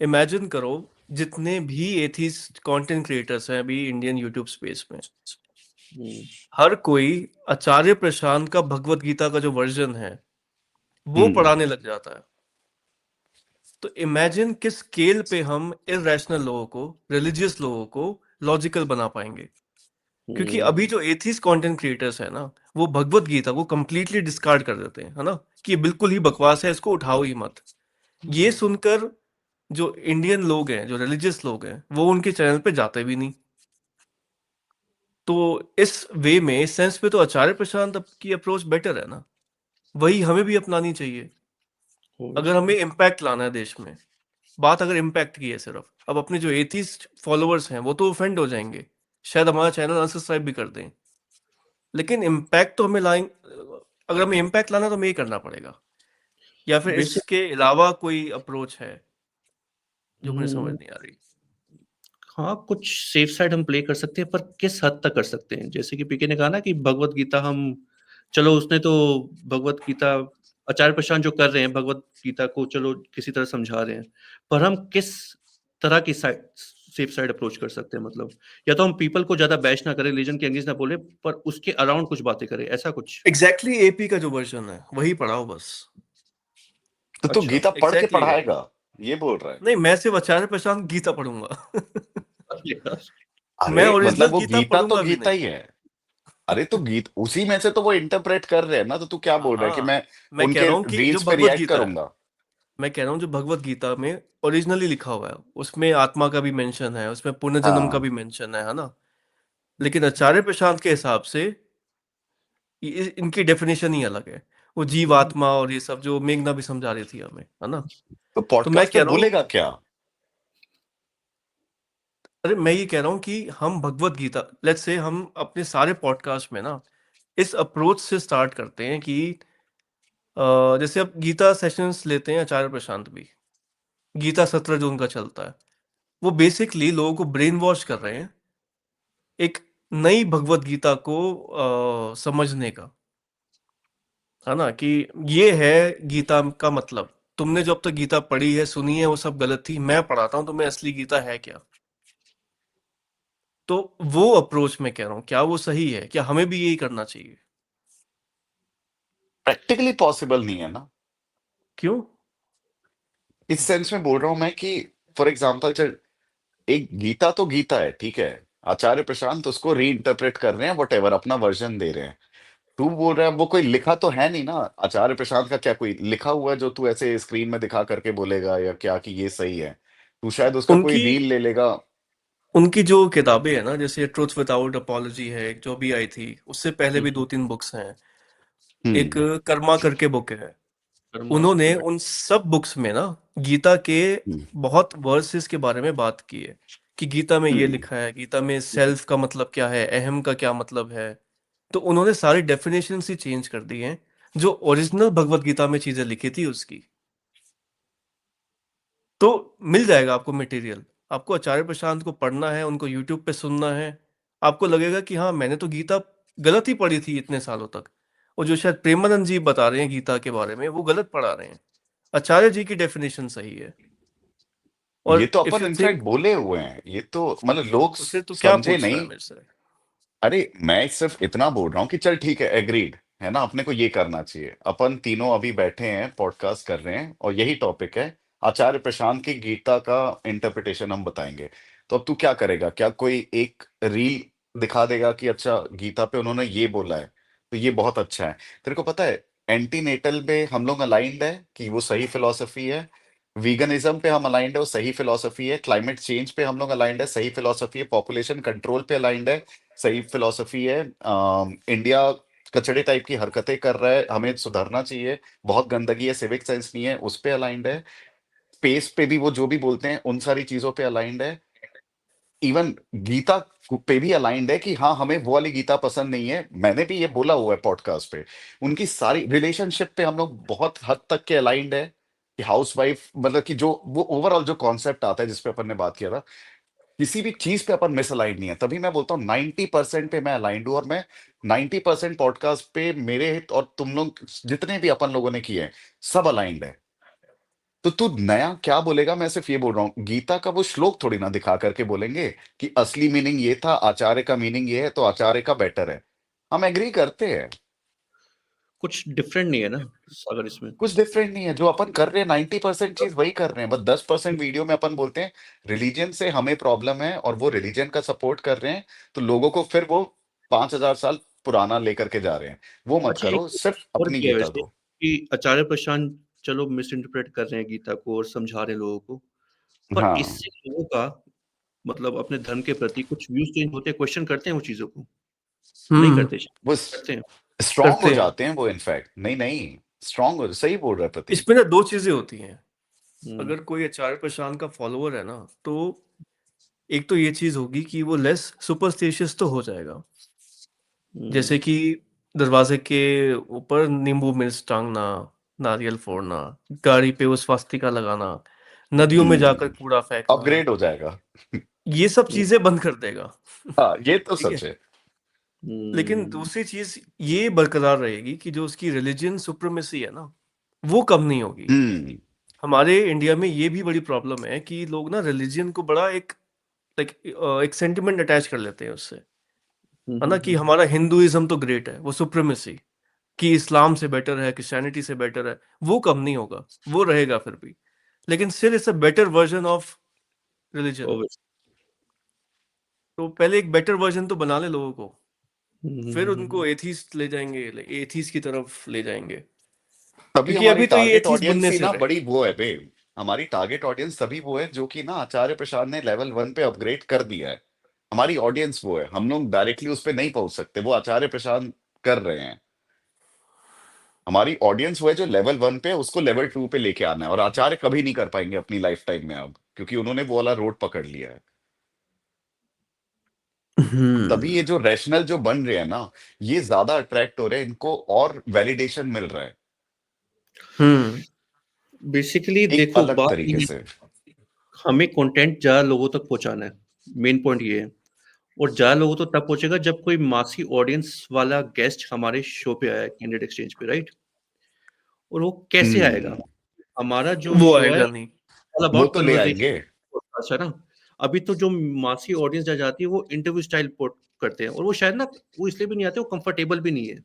इमेजिन करो जितने भी एथीस्ट कंटेंट क्रिएटर्स हैं अभी इंडियन यूट्यूब स्पेस में, हम्म, हर कोई आचार्य प्रशांत का भगवत गीता का जो वर्जन है वो हम्म, पढ़ाने लग जाता है। तो इमेजिन किस स्केल पे हम इरेशनल लोगों को, रिलीजियस लोगों को लॉजिकल बना पाएंगे। क्योंकि हम्म, अभी जो एथीस्ट कंटेंट क्रिएटर्स है ना, वो भगवत गीता को कंप्लीटली डिस्कार्ड कर देते हैं, है ना, कि ये बिल्कुल ही बकवास है, इसको उठाओ ही मत। ये सुनकर जो इंडियन लोग हैं, जो रिलीजियस लोग हैं, वो उनके चैनल पे जाते भी नहीं। तो इस वे में, इस सेंस में तो आचार्य प्रशांत की अप्रोच बेटर है ना, वही हमें भी अपनानी चाहिए। अगर हमें इम्पैक्ट लाना है देश में, बात अगर इम्पैक्ट की है सिर्फ, अब अपने जो एथीस्ट फॉलोअर्स हैं वो तो ऑफेंड हो जाएंगे, शायद हमारा चैनल अनसब्सक्राइब भी कर दें, लेकिन इम्पैक्ट तो हमें लाएंगे। अगर हमें इम्पैक्ट लाना है तो हमें ये करना पड़ेगा, या फिर बेसिक इसके अलावा कोई अप्रोच है जो मुझे समझ नहीं आ रही। हाँ, कुछ सेफ साइड हम प्ले कर सकते हैं, पर किस हद तक कर सकते हैं? जैसे कि पीके ने कहा ना कि भगवत गीता हम, चलो उसने तो भगवत गीता, आचार्य प्रशांत जो कर रहे हैं भगवत गीता को चलो किसी तरह समझा रहे हैं, पर हम किस तरह की साइड, सेफ साइड अप्रोच कर सकते हैं? मतलब या तो हम पीपल को ज्यादा बैश ना करें, रिलीजन के अगेंस्ट ना बोले, पर उसके अराउंड कुछ बातें करें, ऐसा कुछ। एग्जैक्टली एपी का जो वर्जन है वही पढ़ाओ बस। तो तू अच्छा। गीता पढ़ के एग्जैक्टली वही। पढ़ाएगा, ये बोल रहा है? नहीं, मैं सिर्फ आचार्य प्रशांत गीता पढ़ूंगा। अरे यार। मैं अरे मतलब ओरिजिनल वो गीता गीता तो पढ़ूंगा भी गीता नहीं। ही है। अरे तो गीत उसी में से तो वो इंटरप्रेट कर रहे हैं ना, तो तू क्या बोल रहा है कि हाँ, मैं मैं कह उनके रहा हूँ कि जो रील्स पे भगवत रिएक्ट गीता है, करूंगा? मैं कह रहा हूँ जो भगवत गीता में ओरिजिनली लिखा हुआ है, उसमें आत्मा का भी मेंशन है, उसमें पुनर्जन्म का हाँ, भी मेंशन है ना। लेकिन आचार्य प्रशांत के हिसाब से इनकी डेफिनेशन ही अलग है। वो जीव आत्मा और ये सब जो मेघना भी समझा रही थी हमें, है ना। तो तो मैं पॉडकास्ट कह में रहा हूँ, बोलेगा क्या? अरे मैं ये कह रहा हूँ कि हम भगवत गीता, लेट्स से हम अपने सारे पॉडकास्ट में ना इस अप्रोच से स्टार्ट करते हैं कि जैसे अब गीता सेशंस लेते हैं आचार्य प्रशांत भी, गीता सत्र जो उनका चलता है, वो बेसिकली लोगों को ब्रेन वॉश कर रहे हैं एक नई भगवत गीता को समझने का, है ना, कि ये है गीता का मतलब। तुमने जो अब तक गीता पढ़ी है, सुनी है, वो सब गलत थी, मैं पढ़ाता हूँ तुम्हें असली गीता है क्या। तो वो अप्रोच मैं कह रहा हूँ, क्या वो सही है? क्या हमें भी यही करना चाहिए? प्रैक्टिकली पॉसिबल नहीं है ना। क्यों? इस सेंस में बोल रहा हूं मैं कि फॉर एग्जाम्पल चल, एक गीता तो गीता है, ठीक है, आचार्य प्रशांत उसको री इंटरप्रेट कर रहे हैं, वट एवर अपना वर्जन दे रहे हैं। तू बोल रहा है वो कोई लिखा तो है नहीं ना, आचार्य प्रशांत का क्या कोई लिखा हुआ है जो तू ऐसे स्क्रीन में दिखा करके बोलेगा या क्या कि ये सही है? तू शायद उसका कोई उनकी रील ले लेगा। उनकी जो किताबें है ना, जैसे ट्रुथ विदाउट अपॉलजी है, एक जो भी आई थी, उससे पहले भी 2-3 बुक्स हैं। एक हम्म, कर्मा करके बुक है। कर्मा। उन्होंने उन सब बुक्स में ना गीता के हम्म, बहुत वर्सेस के बारे में बात की है, कि गीता में ये हम्म। लिखा है, गीता में सेल्फ का मतलब क्या है, अहम का क्या मतलब है। तो उन्होंने सारी डेफिनेशन ही चेंज कर दी हैं, जो ओरिजिनल भगवत गीता में चीजें लिखी थी उसकी। तो मिल जाएगा आपको मटेरियल। आपको आचार्य प्रशांत को पढ़ना है, उनको यूट्यूब पे सुनना है, आपको लगेगा कि हाँ, मैंने तो गीता गलत ही पढ़ी थी इतने सालों तक, और जो शायद प्रेमानंद जी बता रहे हैं गीता के बारे में वो गलत पढ़ा रहे हैं। आचार्य जी की डेफिनेशन सही है। ये और तो if upon you in fact think, बोले हुए हैं, ये तो मतलब लोग तो फिर तो क्या समझे पूछना है नहीं। मेरे से? अरे मैं सिर्फ इतना बोल रहा हूँ कि चल ठीक है, एग्रीड है ना, अपने को ये करना चाहिए। अपन तीनों अभी बैठे हैं, पॉडकास्ट कर रहे हैं और यही टॉपिक है, आचार्य प्रशांत की गीता का इंटरप्रिटेशन हम बताएंगे। तो अब तू क्या करेगा? क्या कोई एक रील दिखा देगा कि अच्छा गीता पे उन्होंने ये बोला है, तो ये बहुत अच्छा है। तेरे को पता है एंटीनेटल पे हम लोग अलाइंड है कि वो सही फिलॉसफी है, वीगनिज्म पे हम अलाइंड है, वो सही फिलॉसफी है, क्लाइमेट चेंज पे हम लोग अलाइंड है, सही फिलॉसफी है, पॉपुलेशन कंट्रोल पे अलाइंड है, सही फिलॉसफी है। इंडिया कचड़े टाइप की हरकतें कर रहा है, हमें सुधरना चाहिए, बहुत गंदगी है, सिविक सेंस नहीं है, उस पे अलाइंड है। स्पेस पे भी वो जो भी बोलते हैं उन सारी चीजों पे अलाइंड है। इवन गीता पे भी अलाइंड है कि हाँ हमें वो वाली गीता पसंद नहीं है, मैंने भी ये बोला हुआ है पॉडकास्ट पे। उनकी सारी रिलेशनशिप पे हम लोग बहुत हद तक के अलाइंड है कि हाउस वाइफ मतलब कि जो वो ओवरऑल जो कॉन्सेप्ट आता है जिसपे अपन ने बात किया था, किसी भी चीज पे अपन मिस अलाइंड नहीं है। तभी मैं बोलता हूँ 90% पे मैं अलाइंड हूँ, और मैं 90% पॉडकास्ट पे मेरे और तुम लोग जितने भी अपन लोगों ने किए हैं सब अलाइंड है। तो तू नया क्या बोलेगा? मैं सिर्फ ये बोल रहा हूँ, गीता का वो श्लोक थोड़ी ना दिखा करके बोलेंगे कि असली मीनिंग ये था, आचार्य का मीनिंग ये है, तो आचार्य का बेटर है। हम एग्री करते हैं, कुछ डिफरेंट नहीं है ना सागर इसमें। कुछ डिफरेंट नहीं है। जो अपन कर रहे हैं 90% चीज वही कर रहे हैं, बस 10% वीडियो में अपन बोलते हैं रिलीजन से हमें प्रॉब्लम है, और वो रिलीजन का सपोर्ट कर रहे हैं, तो लोगों को फिर वो 5,000 साल पुराना लेकर के जा रहे हैं। वो मत अच्छा, एक करो, सिर्फ और अपनी भी है गीता वैसे को। कि आचार्य प्रशांत चलो मिस इंटरप्रेट कर रहे हैं गीता को और समझा रहे हैं लोगों को, पर हाँ, इससे लोगों का मतलब अपने धर्म के प्रति कुछ व्यूज चेंज होते हैं, क्वेश्चन करते हैं वो चीजों को, नहीं हम्म करते शायद? वो करते हैं। स्ट्रांग हो करते हैं। जाते हैं वो, इनफैक्ट नहीं नहीं, स्ट्रांग हो, सही बोल रहा है प्रतीक। इसमें ना दो चीजें होती हैं। हम्म, अगर कोई आचार्य प्रशांत का फॉलोअर है ना, तो एक तो ये चीज होगी कि वो लेस सुपरस्टिशियस तो हो जाएगा। हम्म, जैसे कि दरवाजे के ऊपर नींबू मिर्च टांगना, नारियल फोड़ना, गाड़ी पे वो स्वास्तिका लगाना, नदियों में जाकर कूड़ा फेंकना, अपग्रेड हो जाएगा। ये सब हम्म, चीजें बंद कर देगा। हाँ ये तो ठीक है। सच है। लेकिन हम्म, दूसरी चीज ये बरकरार रहेगी कि जो उसकी रिलीजियन सुप्रीमेसी है ना, वो कम नहीं होगी। हम्म हमारे इंडिया में ये भी बड़ी प्रॉब्लम है कि लोग ना रिलीजन को बड़ा एक लाइक एक सेंटिमेंट अटैच कर लेते हैं उससे, है ना, कि हम्म। हमारा हिंदुइज्म तो ग्रेट है, वो सुप्रीमेसी कि इस्लाम से बेटर है, क्रिश्चियनिटी से बेटर है, वो कम नहीं होगा, वो रहेगा फिर भी, लेकिन still it's a better version of religion. Obvious. तो पहले एक बेटर वर्जन तो बना ले लोगों को, फिर हम्म, उनको एथीस्ट ले जाएंगे, एथीस्ट की तरफ ले जाएंगे, तभी क्योंकि हमारी अभी तो ये टारगेट एथीस्ट ऑडियंस बनने ही से ना रहे। बड़ी वो है बे। हमारी टारगेट ऑडियंस तभी वो है जो कि ना आचार्य प्रसाद ने लेवल 1 पे अपग्रेड कर दिया है। हमारी ऑडियंस वो है, हम लोग डायरेक्टली उस पे नहीं पहुंच सकते, वो आचार्य प्रसाद कर रहे हैं। हमारी ऑडियंस वो है जो लेवल 1 पे है, उसको लेवल 2 पे लेके आना है, और आचार्य कभी नहीं कर पाएंगे अपनी लाइफ टाइम में अब, क्योंकि उन्होंने वो वाला रोड पकड़ लिया है। तभी ये हम्म जो रैशनल जो बन रहे हैं ना, ये ज्यादा अट्रैक्ट हो रहे हैं, इनको और वैलिडेशन मिल रहा है हम्म बेसिकली एक देखो अलग बात ये तरीके है, से। हमें कंटेंट ज्यादा लोगों तक पहुंचाना है, मेन पॉइंट ये है। और ज्यादा लोगों तक तब पहुंचेगा जब कोई मासी ऑडियंस वाला गेस्ट हमारे शो पे आया कैंडिडेट एक्सचेंज पे, राइट? और वो कैसे आएगा? हम्म हमारा जो वो शो है आएगा नहीं। ऑल वो अबाउट तो ले कन्वर्सेशन, आएंगे। अच्छा ना। अभी तो जो मासी ऑडियंस जा जाती है वो इंटरव्यू स्टाइल पोर्ट करते हैं, और वो शायद ना वो इसलिए भी नहीं आते, वो कंफर्टेबल भी नहीं है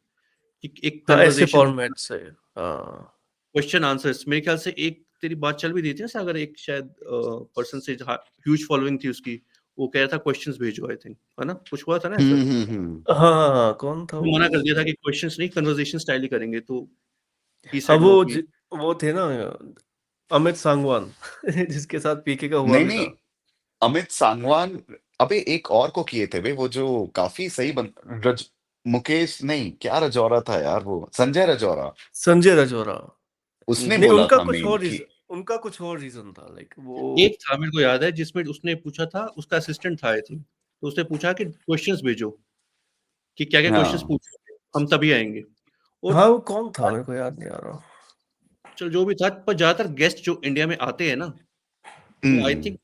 कि एक हाँ, ऐसे कन्वर्सेशन फॉर्मेट से। हाँ। Question answers. मेरे ख्याल से एक तेरी बात चल भी रही थी ना अगर एक शायद पर्सन से ह्यूज फॉलोइंग थी उसकी, वो कह रहा था क्वेश्चंस भेजो, आई थिंक, है ना, कुछ हुआ था ना ऐसा? हम्म। हाँ हाँ हाँ, कौन था वो मना कर वो? दिया था कि क्वेश्चंस नहीं, कन्वर्सेशन स्टाइल ही करेंगे, तो ही हाँ, सेड नो कि वो थे ना, अमित सांगवान जिसके साथ पीके का हुआ नहीं भी नहीं, था। अमित सांगवान। अबे एक और को किए थे वे, वो जो काफी सही मुकेश नहीं, क्या रजौरा था यार, वो संजय रजौरा। संजय रजौरा। उसने नहीं, बोला था मेन कि उनका कुछ और रीजन था, लाइक वो। एक था मेरे को याद है जिसमें उसने पूछा था, उसका असिस्टेंट था आई थिंक, तो उसने पूछा कि क्वेश्चंस भेजो कि क्या क्या क्वेश्चंस हाँ पूछोगे, हम तभी आएंगे। और हाँ, वो कौन था मेरे को याद नहीं आ रहा। चल जो भी था, पर ज्यादातर गेस्ट जो इंडिया में आते हैं ना, वो आई हम्म थिंक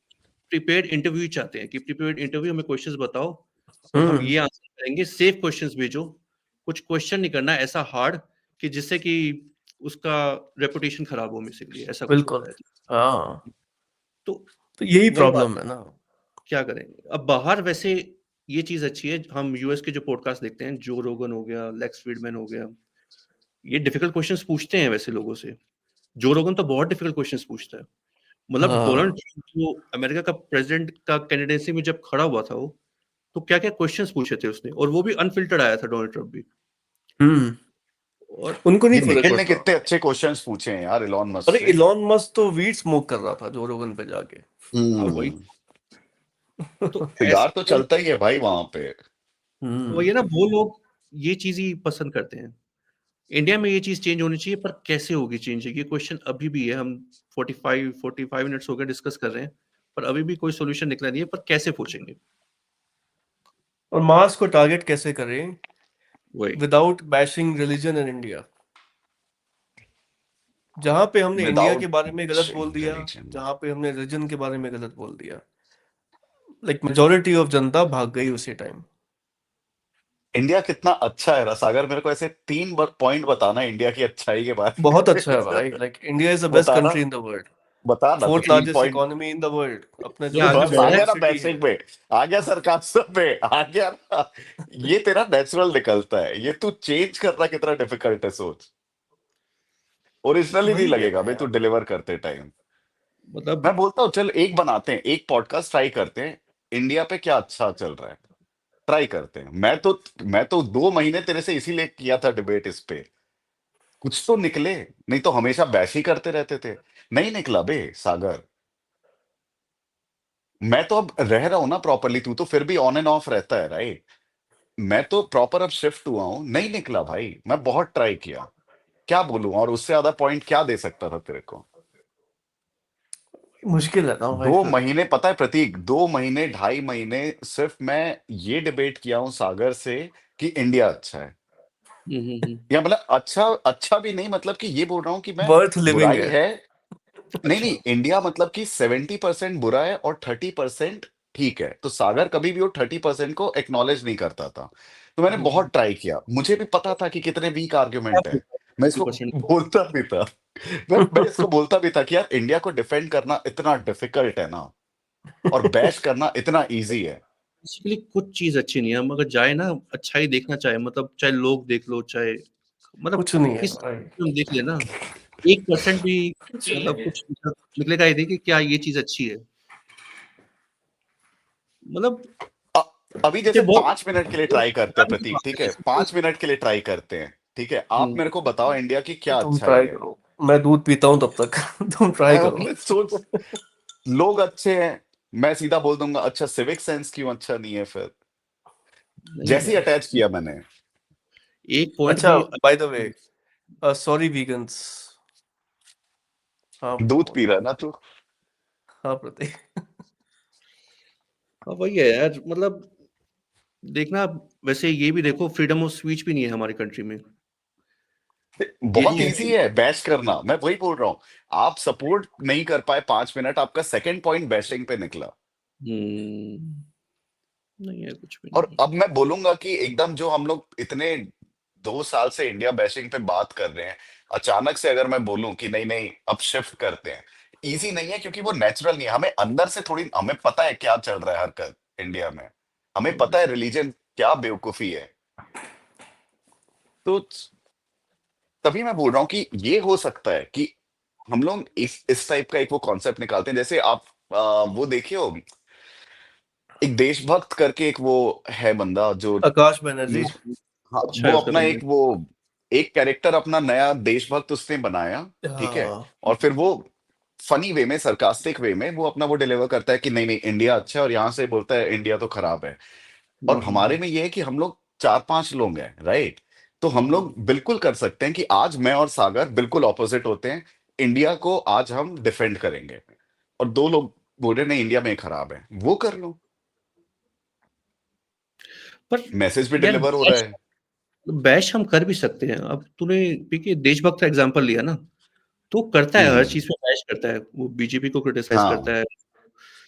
प्रिपेयर्ड इंटरव्यू चाहते हैं कि प्रिपेयर्ड इंटरव्यू हमें क्वेश्चंस बताओ और हम हम्म ये आंसर करेंगे, सेफ क्वेश्चंस भेजो। कुछ क्वेश्चन नहीं करना ऐसा हार्ड कि जिससे कि उसका रेपुटेशन खराब हो, बेसिकली ऐसा कुछ होता बिल्कुल। है। हाँ, तो तो यही वही बात, प्रॉब्लम है ना। क्या करेंगे अब बाहर। वैसे ये चीज अच्छी है, हम यूएस के जो पॉडकास्ट देखते हैं, जो रोगन हो गया, लेक्स फ्रीडमैन हो गया, ये डिफिकल्ट क्वेश्चंस पूछते हैं वैसे लोगों से। जो रोगन तो बहुत डिफिकल्ट क्वेश्चंस पूछता है, मतलब हाँ डोनाल्ड ट्रम्प जो अमेरिका का प्रेसिडेंट का कैंडिडेसी में जब खड़ा हुआ था वो, तो क्या-क्या क्वेश्चंस पूछे थे उसने, और वो भी अनफिल्टर्ड आया था डोनाल्ड ट्रम्प भी। हम्म और उनको नहीं ये फर्क निखिल ने पड़ता। कितने अच्छे क्वेश्चंस पूछे हैं यार इलॉन मस्क अरे से। इलॉन मस्क तो वीट स्मोक कर रहा था जो रोगन पे जाके। हाँ वही, तो सिगार तो ऐसे में चलता ही है भाई वहां पे। वही है ना, वो लोग ये चीज़ ही पसंद करते हैं। इंडिया में ये चीज़ चेंज होनी चाहिए, पर कैसे होगी चेंज? ये क्वेश्चन अभी भी है। हम 45 मिनट्स हो गए डिस्कस कर रहे हैं, पर अभी भी कोई सॉल्यूशन निकला नहीं है, पर कैसे पहुँचेंगे? और मास को टारगेट कैसे करें वही। Without bashing religion in India. जहां पे हमने इंडिया के विदाउट बारे में गलत बोल दिया, रिलीजन। जहां पे हमने रिलीजन के बारे में गलत बोल दिया, लाइक मेजोरिटी ऑफ जनता भाग गई उसी टाइम। इंडिया कितना अच्छा है सागर, मेरे को ऐसे 3 पॉइंट बताना इंडिया की अच्छाई के बारे बहुत अच्छा है में। भाई, like India is the best बताना, कंट्री इन द वर्ल्ड, बता ना तो फोर्थ तीन largest point economy in the world, अपने ये जो आगे बस बढ़ आ रहा है। गया ना यूनिवर्सिटी है। बेसिक पे, आ गया सरकास्म पे, आ गया ना। ये तेरा नेचुरल निकलता है, ये तू चेंज करना कितना डिफिकल्ट है सोच। ओरिजिनली नहीं वही है लगेगा ना भाई तू यार। डिलीवर करते टाइम। मतलब मैं बोलता हूँ चल एक बनाते हैं, एक पॉडकास्ट ट्राई करते हैं, इंडिया पे क्या अच्छा चल रहा है ट्राई करते हैं। मैं तो 2 महीने तेरे से इसीलिए किया था डिबेट इस पे, कुछ तो निकले, नहीं तो हमेशा बैश ही करते रहते थे। नहीं निकला बे सागर। मैं तो अब रह रहा हूं ना प्रॉपरली, तू तो फिर भी ऑन एंड ऑफ रहता है राइट। मैं तो प्रॉपर अब शिफ्ट हुआ हूं, नहीं निकला भाई, मैं बहुत ट्राई किया। क्या बोलूं और उससे ज्यादा पॉइंट क्या दे सकता था तेरे को। मुश्किल है ना भाई दो फिर। महीने पता है प्रतीक, 2 महीने 2.5 महीने सिर्फ मैं ये डिबेट किया हूं सागर से कि इंडिया अच्छा है। हुँ। या मतलब अच्छा अच्छा भी नहीं, मतलब कि ये बोल रहा हूँ कि मैं वर्थ लिविंग बुराई है। है। नहीं अच्छा। नहीं, इंडिया मतलब कि 70% बुरा है और 30% ठीक है, तो सागर कभी भी वो 30% को एक्नॉलेज नहीं करता था। तो मैंने हुँ। बहुत ट्राई किया, मुझे भी पता था कि कितने वीक आर्ग्यूमेंट है। मैं इसको 50% बोलता भी था, मैं इसको बोलता भी था कि यार इंडिया को डिफेंड करना इतना डिफिकल्ट है ना, और बैश करना इतना इजी है। बेसिकली कुछ चीज़ अच्छी नहीं है। हम अगर जाए ना, अच्छाई देखना चाहे, मतलब चाहे लोग देख लो, चाहे मतलब कुछ नहीं है किसी भाई। भी हम देख लेना, 1% भी मतलब कुछ मतलब निकलेगा ही नहीं कि क्या ये चीज़ अच्छी है। मतलब अ- अभी ये जैसे बहुत 5 मिनट के लिए बहुत ट्राई करते हैं हैरानी की प्रतीक, बात ठीक है है, जैसे 5 मिनट के लिए ट्राई करते हैं, ठीक है, आप हुँ। मेरे को बताओ इंडिया की क्या तुम अच्छाई ट्राई है। करो, मैं दूध पीता हूँ तब तक। तुम ट्राई करो। मैं सोच, लोग अच्छे हैं, मैं सीधा बोल दूंगा अच्छा, सिविक सेंस क्यों अच्छा नहीं है फिर, नहीं जैसे ही है। अटैच किया मैंने। एक पॉइंट अच्छा, भी by the way, sorry vegans. हाँ दूध बोल। पी रहा है ना तू। हाँ प्रतीक। हाँ, वही है यार, मतलब देखना, वैसे ये भी देखो, फ्रीडम ऑफ स्पीच भी नहीं है हमारी कंट्री में। ये बहुत नहीं है इजी कि है बैश करना, मैं वही बोल रहा हूँ। आप सपोर्ट नहीं कर पाए 5 मिनट, आपका सेकंड पॉइंट बैशिंग पे निकला। हुँ, नहीं है, कुछ भी और नहीं है। अब मैं बोलूंगा कि एकदम जो हम लोग इतने 2 साल से इंडिया बैशिंग पे बात कर रहे हैं, अचानक से अगर मैं बोलूं कि नहीं नहीं अब शिफ्ट करते हैं, इजी नहीं है, क्योंकि वो नेचुरल नहीं है। हमें अंदर से थोड़ी, हमें पता है क्या चल रहा है हरकत इंडिया में, हमें पता है रिलीजन क्या बेवकूफी है। तो तभी मैं बोल रहा हूँ कि ये हो सकता है कि हम लोग इस टाइप का एक वो कॉन्सेप्ट निकालते हैं, जैसे आप वो देखिए हो, एक देशभक्त करके एक वो है बंदा जो, आकाश बनर्जी। देश हाँ अच्छा वो है उसका अपना एक कंटेंट। वो एक कैरेक्टर अपना नया देशभक्त उसने बनाया, ठीक है, हाँ। और फिर वो फनी वे में, सरकास्टिक वे में वो अपना वो डिलीवर करता है कि नहीं नहीं इंडिया अच्छा है, और यहाँ से बोलता है इंडिया तो खराब है। और हमारे हुँ, में ये है कि हम लोग 4-5 लोग हैं राइट, तो हम हुँ। लोग बिल्कुल कर सकते हैं कि आज मैं और सागर बिल्कुल ऑपोजिट होते हैं, इंडिया को आज हम डिफेंड करेंगे, और 2 लोग बोल रहे नहीं इंडिया में खराब है, वो कर लो, पर मैसेज भी यार डिलीवर हो रहा बैश है। बैश हम कर भी सकते हैं। अब तूने देखिए देशभक्त का एग्ज़ाम्पल लिया ना, तो करता है, हर हम्म। चीज़ में बैश करता है। वो बीजेपी को क्रिटिसाइज़ हाँ। करता है,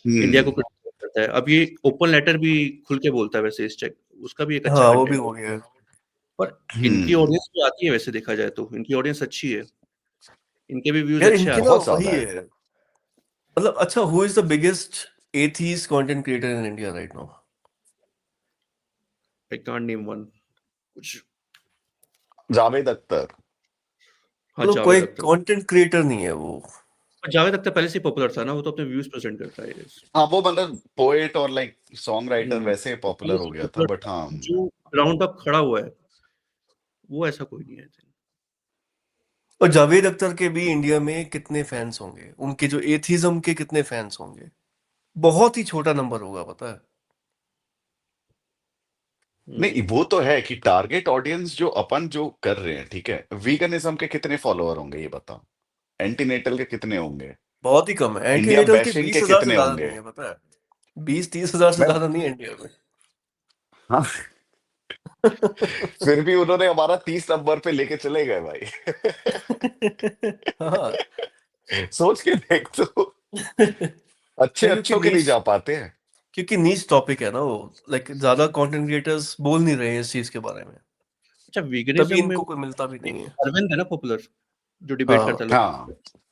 इंडिया को हम्म। क्रिटिसाइज़ करता है। अब ये ओपन लेटर भी खुल के बोलता है वैसे, इस चेक उसका भी एक अच्छा हाँ वो भी कंटेंट हो है। गया। पर इनकी हम्म। ऑडियंस भी आती है वैसे देखा जाए तो, इनकी ऑडियंस अच्छी है, इनके भी व्यूज़ यार अच्छे इनके आते ना बहुत हैं। वही ज्यादा है। है, मतलब अच्छा, who is the biggest atheist content creator in India right now? I can't name one. कुछ जावेद अख्तर। हाँ, मतलब कोई जावेद अख्तर। कंटेंट क्रिएटर नहीं है वो। और जावेद अख्तर पहले से ही पॉपुलर था ना, वो तो अपने व्यूज प्रेजेंट करता है I guess। हाँ वो मतलब पोएट और लाइक सॉन्ग राइटर वैसे पहले पॉपुलर हो से गया था, पॉपुलर बट था, हाँ जो ग्राउंड अप खड़ा हुआ है वो ऐसा कोई नहीं है I think। और जावेद अख्तर के भी इंडिया में कितने फैंस होंगे, उनके जो एथिज्म के कितने फैंस होंगे, बहुत ही छोटा नंबर होगा, पता है। नहीं वो तो है कि टारगेट ऑडियंस जो अपन जो कर रहे हैं, ठीक है, वीगनिज्म के कितने फॉलोअर होंगे ये बताओ, एंटीनेटल के कितने होंगे, बहुत ही कम है, इंडिया एंटीनेटल के बैशिंग के 20,000 से कितने ज्यादा होंगे। नहीं है, पता है। 20-30 हजार से मैं ज्यादा नहीं है इंडिया में। हाँ फिर भी उन्होंने हमारा 30 नंबर पे लेके चले गए भाई। हाँ। सोच के देख तो, अच्छे नहीं, अच्छों के नहीं जा पाते हैं। क्योंकि नीच टॉपिक है ना वो, लाइक ज्यादा कंटेंट क्रिएटर्स बोल नहीं रहे हैं इस चीज के बारे में, अच्छा, तभी वीगनिज्म में इनको कोई मिलता भी एक नहीं है। अरविंद है ना पॉपुलर, जो डिबेट हाँ, करता है लोग, हाँ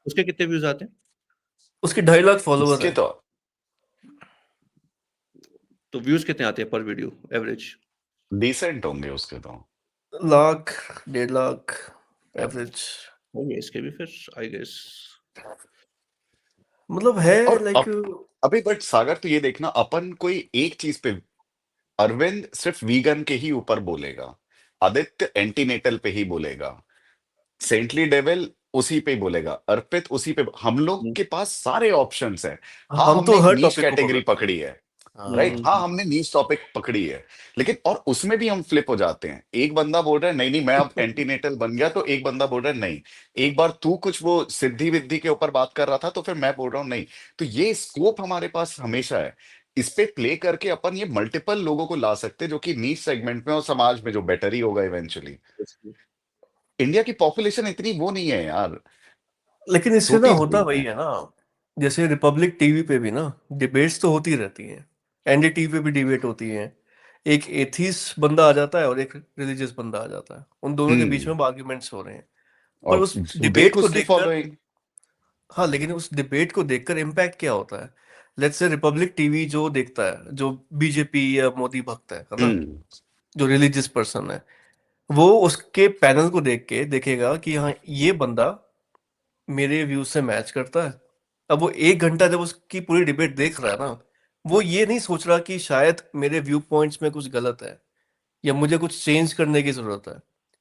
उसके कितने व्यूज आते हैं? उसके 2.5 लाख फॉलोवर उसके है। तो तो व्यूज कितने आते हैं पर वीडियो एवरेज? डिसेंट होंगे उसके तो। लाख, 1.5 लाख एवरेज, होंगे इसके भी फिर आई गेस। मतलब है और लाइक। अभी बट सागर तो ये देखना, अपन कोई एक चीज पे, अरविंद सिर्फ वीगन के ही ऊपर बोलेगा, आदित्य एंटीनेटल पे ही बोलेगा, सेंटली डेविल उसी पे ही बोलेगा, अर्पित उसी पे, हम लोग के पास सारे ऑप्शंस हैं। हाँ हम हमने तो एक हर नीश टॉपिक को कैटेगरी पकड़ते हैं। पकड़ी है, राइट, हाँ, हाँ हमने नीश टॉपिक पकड़ी है, लेकिन और उसमें भी हम फ्लिप हो जाते हैं। एक बंदा बोल रहा है नहीं नहीं मैं अब एंटीनेटल बन गया, तो एक बंदा बोल रहा है नहीं, एक बार तू कुछ वो सिद्धि विद्धि के ऊपर बात कर रहा था तो फिर मैं बोल रहा हूँ नहीं। तो ये स्कोप हमारे पास हमेशा है, इस पे प्ले करके अपन ये मल्टीपल लोगों को ला सकते हैं जो कि नीच सेगमेंट में और समाज में जो बेटर ही होगा इवेंचुअली। इंडिया की पॉपुलेशन इतनी वो नहीं है यार, लेकिन इससे ना छोटी होता सी वही है। है ना, जैसे रिपब्लिक टीवी पे भी ना डिबेट्स तो होती रहती हैं, एनडीटीवी पे भी डिबेट होती है। एक एथीस्ट बंदा आ जाता है और एक रिलीजियस बंदा आ जाता है, उन दोनों के बीच हम्म, में आर्ग्यूमेंट्स हो रहे हैं। पर और उस देख डिबेट को उसकी देखकर, फॉलोइंग। हाँ, लेकिन उस डिबेट को देखकर इम्पैक्ट क्या होता है। लेट्स से रिपब्लिक टीवी जो देखता है, जो बीजेपी या मोदी भक्त है ना, हम्म, जो रिलीजियस पर्सन है, वो उसके पैनल को देख के देखेगा कि हाँ ये बंदा मेरे व्यूज से मैच करता है। अब वो 1 घंटा जब उसकी पूरी डिबेट देख रहा है ना, वो ये नहीं सोच रहा कि शायद मेरे व्यू पॉइंट्स में कुछ गलत है या मुझे कुछ चेंज करने की जरूरत है।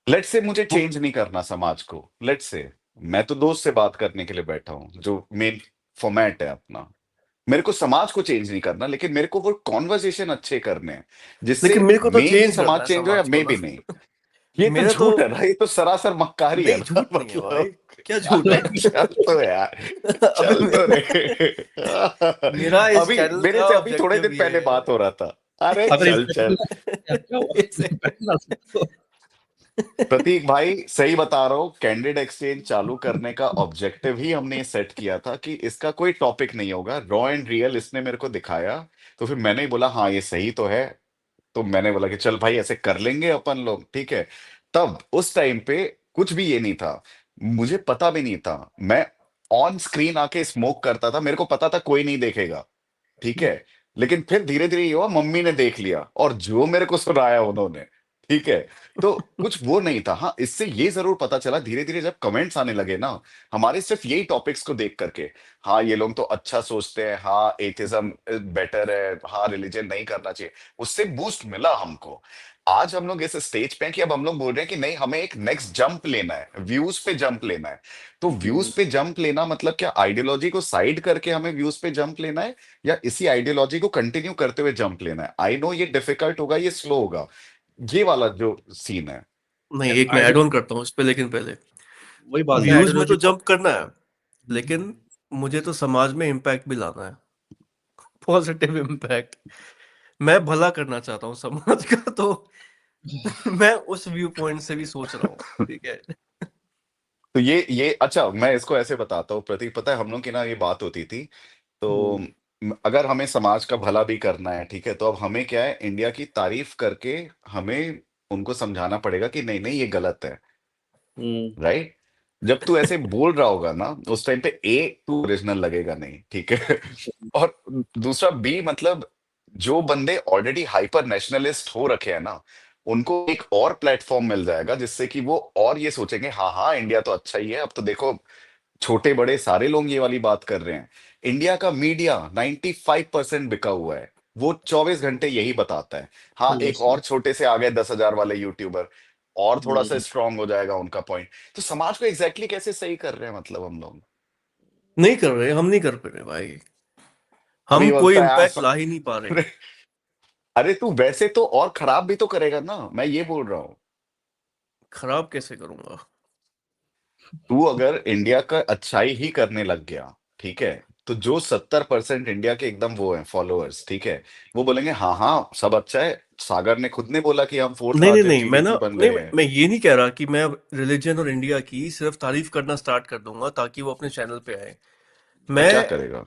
लेट्स से मुझे वो चेंज नहीं करना समाज को, लेट्स से मैं तो दोस्त से बात करने के लिए बैठा हूँ, जो मेन फॉर्मेट है अपना, मेरे को समाज को चेंज नहीं करना, लेकिन मेरे को वो कॉन्वर्सेशन अच्छे करने हैं जिससे लेकिन मेरे को तो मे भी चेंज करना समाज है चेंज हो या समाज को मे ना। भी नहीं। ये तो मेरा तो झूठ है ना, ये तो सरासर मक्कारी है नहीं, ना। झूठ नहीं है भाई, मतलब क्या झूठ है। चल तो यार, अबे चल तो रे। मेरा इस अभी चैनल मेरे का से अभी थोड़े ऑब्जेक्टिव दिन ये पहले है। बात हो रहा था, अरे अगर चल इम्पैक्ट चल। क्या क्या हुआ? इम्पैक्ट ना तो प्रतीक भाई सही बता रहा हूँ, कैंडिड एक्सचेंज चालू करने का ऑब्जेक्टिव ही हमने सेट किया था कि इसका कोई टॉपिक नहीं होगा, रॉ एंड रियल इसने मेरे को दिखाया, तो फिर मैंने ही बोला हाँ ये सही तो है, तो मैंने बोला कि चल भाई ऐसे कर लेंगे अपन लोग, ठीक है। तब उस टाइम पे कुछ भी ये नहीं था, मुझे पता भी नहीं था, मैं ऑन स्क्रीन आके स्मोक करता था, मेरे को पता था कोई नहीं देखेगा, ठीक है। लेकिन फिर धीरे धीरे ये हुआ, मम्मी ने देख लिया और जो मेरे को सुनाया उन्होंने, ठीक है। तो कुछ वो नहीं था, हाँ इससे ये जरूर पता चला धीरे धीरे जब कमेंट्स आने लगे ना, हमारे सिर्फ यही टॉपिक्स को देख करके, हाँ ये लोग तो अच्छा सोचते हैं, हाँ एथिज्म बेटर है, हाँ रिलीजन नहीं करना चाहिए, उससे बूस्ट मिला हमको। आज हम लोग इस स्टेज पे हैं कि अब हम लोग बोल रहे हैं कि नहीं हमें एक नेक्स्ट जंप लेना है, व्यूज पे जंप लेना है। तो व्यूज पे जंप लेना मतलब क्या, आइडियोलॉजी को साइड करके हमें व्यूज पे जंप लेना है, या इसी आइडियोलॉजी को कंटिन्यू करते हुए जंप लेना है। आई नो ये डिफिकल्ट होगा, ये स्लो होगा, ये वाला जो सीन है। नहीं, एक मैं ऐड ऑन करता हूँ इस पे, लेकिन पहले वही बात है, व्यूज में आइडियोलॉजी तो जंप करना है, लेकिन बहुत। मुझे तो समाज में इम्पैक्ट भी लाना है, पॉजिटिव इम्पैक्ट। मैं भला करना चाहता हूँ समाज का, तो मैं उस व्यू पॉइंट से भी सोच रहा हूँ, ठीक है। तो ये अच्छा मैं इसको ऐसे बताता हूँ प्रतीक, पता है हम लोग की ना ये बात होती थी, तो अगर हमें समाज का भला भी करना है, ठीक है, तो अब हमें क्या है, इंडिया की तारीफ करके हमें उनको समझाना पड़ेगा कि नहीं नहीं ये गलत है, राइट। जब तू ऐसे बोल रहा होगा ना उस टाइम पे, ए तू ओरिजिनल लगेगा नहीं, ठीक है। और दूसरा बी मतलब जो बंदे ऑलरेडी हाइपर नेशनलिस्ट हो रखे हैं ना, उनको एक और प्लेटफॉर्म मिल जाएगा जिससे कि वो और ये सोचेंगे हाँ हाँ इंडिया तो अच्छा ही है, अब तो देखो छोटे बड़े सारे लोग ये वाली बात कर रहे हैं। इंडिया का मीडिया 95% बिका हुआ है, वो 24 घंटे यही बताता है। हाँ, एक Obviously. और छोटे से आ गए 10,000 वाले यूट्यूबर, और थोड़ा सा हम्म, स्ट्रांग हो जाएगा उनका पॉइंट। तो समाज को एग्जैक्टली कैसे सही कर रहे हैं मतलब हम लोग? नहीं कर रहे, हम नहीं कर पा रहे भाई, और हम ये कोई बोलता है यार इम्पैक्ट ला ही नहीं पा रहे। अरे अरे तू वैसे तो और खराब भी तो करेगा ना, मैं ये बोल रहा हूँ। खराब कैसे करूंगा? तू अगर इंडिया का अच्छाई ही करने लग गया, ठीक है, तो जो 70% इंडिया के एकदम वो हैं फॉलोअर्स, ठीक है, वो बोलेंगे हाँ हाँ सब अच्छा है, सागर ने खुद ने बोला कि हम फोर्थ नहीं नहीं लार्जेस्ट नहीं, मैं ना, जीडीपी बन नहीं गए हैं। मैं ये नहीं कह रहा कि मैं रिलीजन और इंडिया की सिर्फ तारीफ करना स्टार्ट कर दूंगा ताकि वो अपने चैनल पे आए। तो क्या मैं करेगा?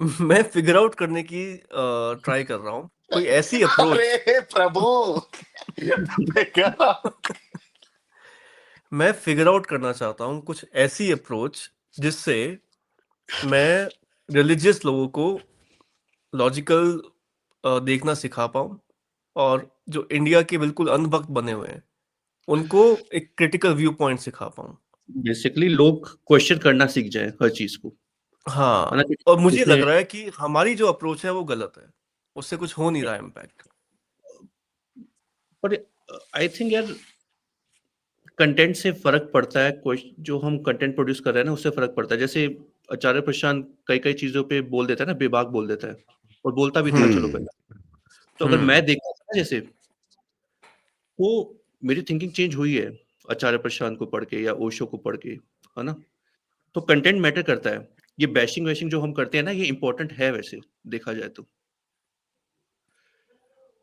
मैं फिगर आउट करने की ट्राई कर रहा हूँ कोई ऐसी अप्रोच। अरे प्रभु मैं क्या? मैं फिगर आउट करना चाहता हूँ कुछ ऐसी अप्रोच जिससे मैं रिलीजियस लोगों को लॉजिकल देखना सिखा पाऊँ, और जो इंडिया के बिल्कुल अंधभक्त बने हुए हैं उनको एक क्रिटिकल व्यू पॉइंट सिखा पाऊँ। बेसिकली लोग क्वेश्चन करना सीख जाए हर चीज को, है ना? हाँ, कि और मुझे इसमें लग रहा है कि हमारी जो अप्रोच है वो गलत है, उससे कुछ हो नहीं रहा इम्पैक्ट। पर आई थिंक यार कंटेंट से फर्क पड़ता है, जो हम कंटेंट प्रोड्यूस कर रहे हैं ना उससे फर्क पड़ता है। जैसे आचार्य प्रशांत कई कई चीजों पे बोल देता है ना, बेबाक बोल देता है, और बोलता भी था चलो हम्म। पहले। तो अगर हम्म। मैं देखता था ना जैसे, वो मेरी थिंकिंग चेंज हुई है आचार्य प्रशांत को पढ़ के या ओशो को पढ़ के, है ना? तो कंटेंट मैटर करता है। ये बैशिंग वैशिंग जो हम करते हैं ना, ये इंपॉर्टेंट है वैसे देखा जाए तो।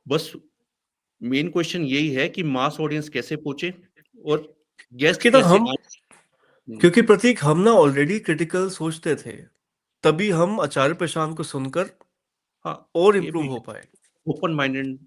बस मेन क्वेश्चन यही है कि मास ऑडियंस कैसे पहुंचे और गेस्ट क्योंकि ना कैसे हम, आए। हम्म, क्योंकि प्रतीक हम ना ऑलरेडी क्रिटिकल सोचते थे, तभी हम आचार्य प्रशांत को सुनकर हाँ, और ये भी इम्प्रूव हो पाए। ओपन माइंडेड,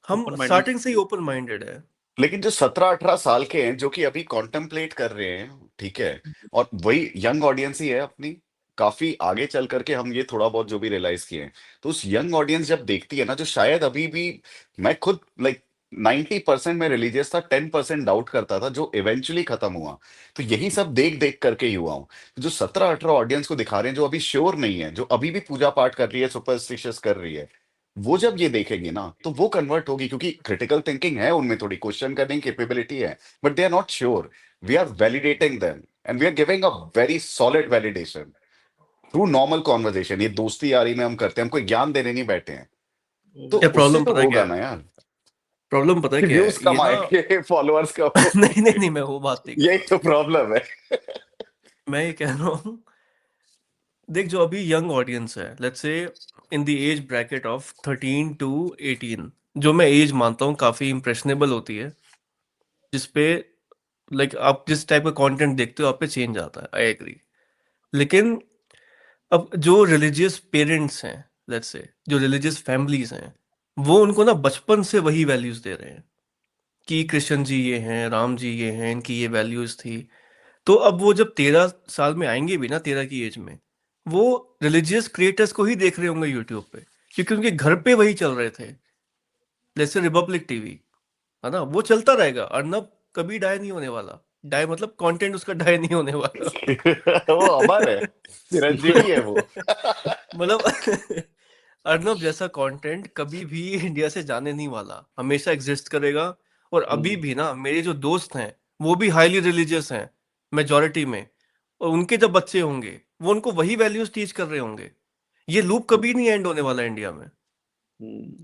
हम ओपन माइंडेड। स्टार्टिंग से ही ओपन माइंडेड है। लेकिन जो 17-18 साल के हैं जो कि अभी कॉन्टेम्पलेट कर रहे हैं, ठीक है, और वही यंग ऑडियंस ही है अपनी, काफी आगे चल करके हम ये थोड़ा बहुत जो भी रियलाइज किए हैं, तो उस यंग ऑडियंस जब देखती है ना, जो शायद अभी भी, मैं खुद लाइक 90% में रिलीजियस था, 10% डाउट करता था, जो इवेंचुअली खत्म हुआ, तो यही सब देख देख करके ही हुआ हूँ। जो 17-18 ऑडियंस को दिखा रहे हैं, जो अभी श्योर नहीं है, जो अभी भी पूजा पाठ कर रही है, सुपरस्टिशियस कर रही है, वो जब ये देखेगी ना तो वो कन्वर्ट होगी, क्योंकि क्रिटिकल थिंकिंग है उनमें, थोड़ी क्वेश्चन करने की कैपेबिलिटी है, but they are not sure. We are validating them and we are giving a very solid validation through normal conversation. ये दोस्ती यारी में हम करते हैं, हम कोई ज्ञान देने नहीं बैठे हैं। तो क्या उससे प्रॉब्लम तो पता है क्या होगा है? ना यार, प्रॉब्लम पता है क्या व्यूज है ये कम ना? आएंगे, फॉलोअर्स कम नहीं नहीं होंगे, नहीं, मैं वो बात नहीं कर यही रहा। तो प्रॉब्लम है। मैं ये कह रहा हूँ, देख जो अभी यंग ऑडियंस है, let's say in the age bracket of 13 to 18, जो मैं एज मानता हूँ काफी इम्प्रेशनेबल होती है, जिसपे लाइक आप जिस टाइप का कंटेंट देखते हो आप पे चेंज आता है, आई एग्री। लेकिन अब जो रिलीजियस पेरेंट्स हैं, लेट्स से जो रिलीजियस फैमिलीज हैं, वो उनको ना बचपन से वही वैल्यूज दे रहे हैं कि कृष्ण जी ये हैं, राम जी ये हैं, इनकी ये वैल्यूज थी। तो अब वो जब 13 साल में आएंगे भी ना, 13 की एज में, वो रिलीजियस क्रिएटर्स को ही देख रहे होंगे यूट्यूब पे, क्योंकि उनके घर पे वही चल रहे थे। जैसे रिपब्लिक टीवी है ना, वो चलता रहेगा, अर्नब कभी डाई नहीं होने वाला। डाई मतलब कंटेंट उसका डाई नहीं होने वाला। वो अमर है, चिरंजीवी है वो। मतलब अर्नब जैसा कंटेंट कभी भी इंडिया से जाने नहीं वाला, हमेशा एग्जिस्ट करेगा। और अभी भी ना मेरे जो दोस्त हैं वो भी हाईली रिलीजियस हैं, मेजोरिटी में, और उनके जब बच्चे होंगे वो उनको वही वैल्यूज टीच कर रहे होंगे। ये लूप कभी नहीं एंड होने वाला इंडिया में।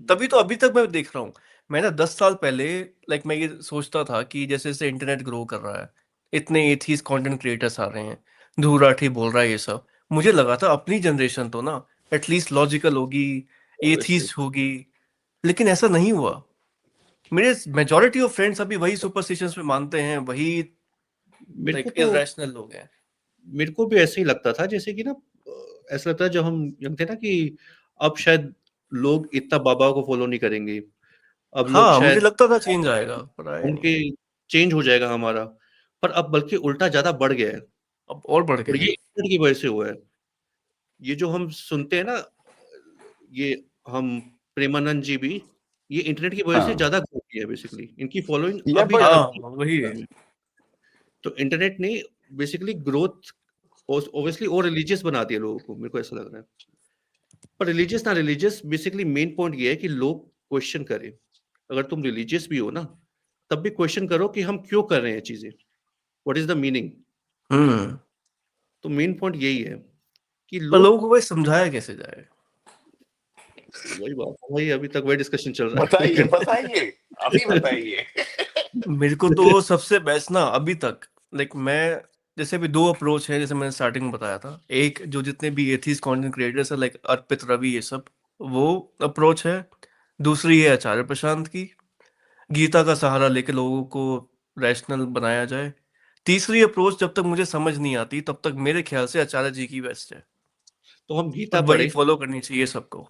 तभी तो अभी तक मैं देख रहा हूँ। मैं ना 10 साल पहले, लाइक मैं ये सोचता था कि जैसे जैसे इंटरनेट ग्रो कर रहा है, इतने एथीज कंटेंट क्रिएटर्स आ रहे हैं, ध्रुव राठी बोल रहा है ये सब, मुझे लगा था अपनी जनरेशन तो ना एटलीस्ट लॉजिकल होगी, Obviously. एथीस्ट होगी। लेकिन ऐसा नहीं हुआ। मेरे मेजोरिटी ऑफ फ्रेंड्स अभी वही सुपरस्टिशंस में मानते हैं, वही मेरे को लाइक तो इरेशनल लोग हैं। मेरे को भी ऐसे ही लगता था, जैसे कि ना ऐसा लगता है जब हम यंग थे ना कि अब शायद लोग इतना बाबा को फॉलो नहीं करेंगे, अब लोग हाँ, मुझे शायद लगता था चेंज आएगा, पर आया नहीं। उनके चेंज हो जाएगा हमारा। पर अब बल्कि उल्टा ज्यादा बढ़ गया है, अब और बढ़ और गया ये है। इंटरनेट की वजह से हुआ है। ये जो हम सुनते हैं ना, ये हम प्रेमानंद जी भी, ये इंटरनेट की वजह से हाँ ज्यादा ग्रो किया है। बेसिकली इनकी फॉलोइंग या अभी बट ज्यादा हाँ बढ़ी वही है। है। तो इंटरनेट ने बेसिकली ग्रोथ ऑब्वियसली और रिलीजियस बनाती है लोगों को, मेरे को ऐसा लग रहा है। पर रिलीजियस ना रिलीजियस, बेसिकली मेन पॉइंट ये है कि लोग क्वेश्चन करें। अगर तुम रिलीजियस भी हो ना, तब भी क्वेश्चन करो कि हम क्यों कर रहे हैं चीजें, व्हाट इज द मीनिंग। हम्म तो मेन पॉइंट यही है कि पर लोग, लोगों को भाई समझाया कैसे जाए? वही बात है भाई, अभी तक वही डिस्कशन चल रहा है बताइए लेकिन बताइए, अभी बताइए। मेरे को तो सबसे बेस्ट ना अभी तक, लाइक मैं, जैसे अभी दो अप्रोच है, जैसे मैंने स्टार्टिंग में बताया था। एक जो जितने भी एथीस्ट कंटेंट क्रिएटर्स है, लाइक अर्पित रवि, ये सब, वो अप्रोच है। दूसरी है आचार्य प्रशांत की, गीता का सहारा लेके लोगों को रैशनल बनाया जाए। तीसरी अप्रोच जब तक मुझे समझ नहीं आती, तब तक मेरे ख्याल से आचार्य जी की बेस्ट है, तो हम और गीता वही पढ़े, फॉलो करनी चाहिए सबको।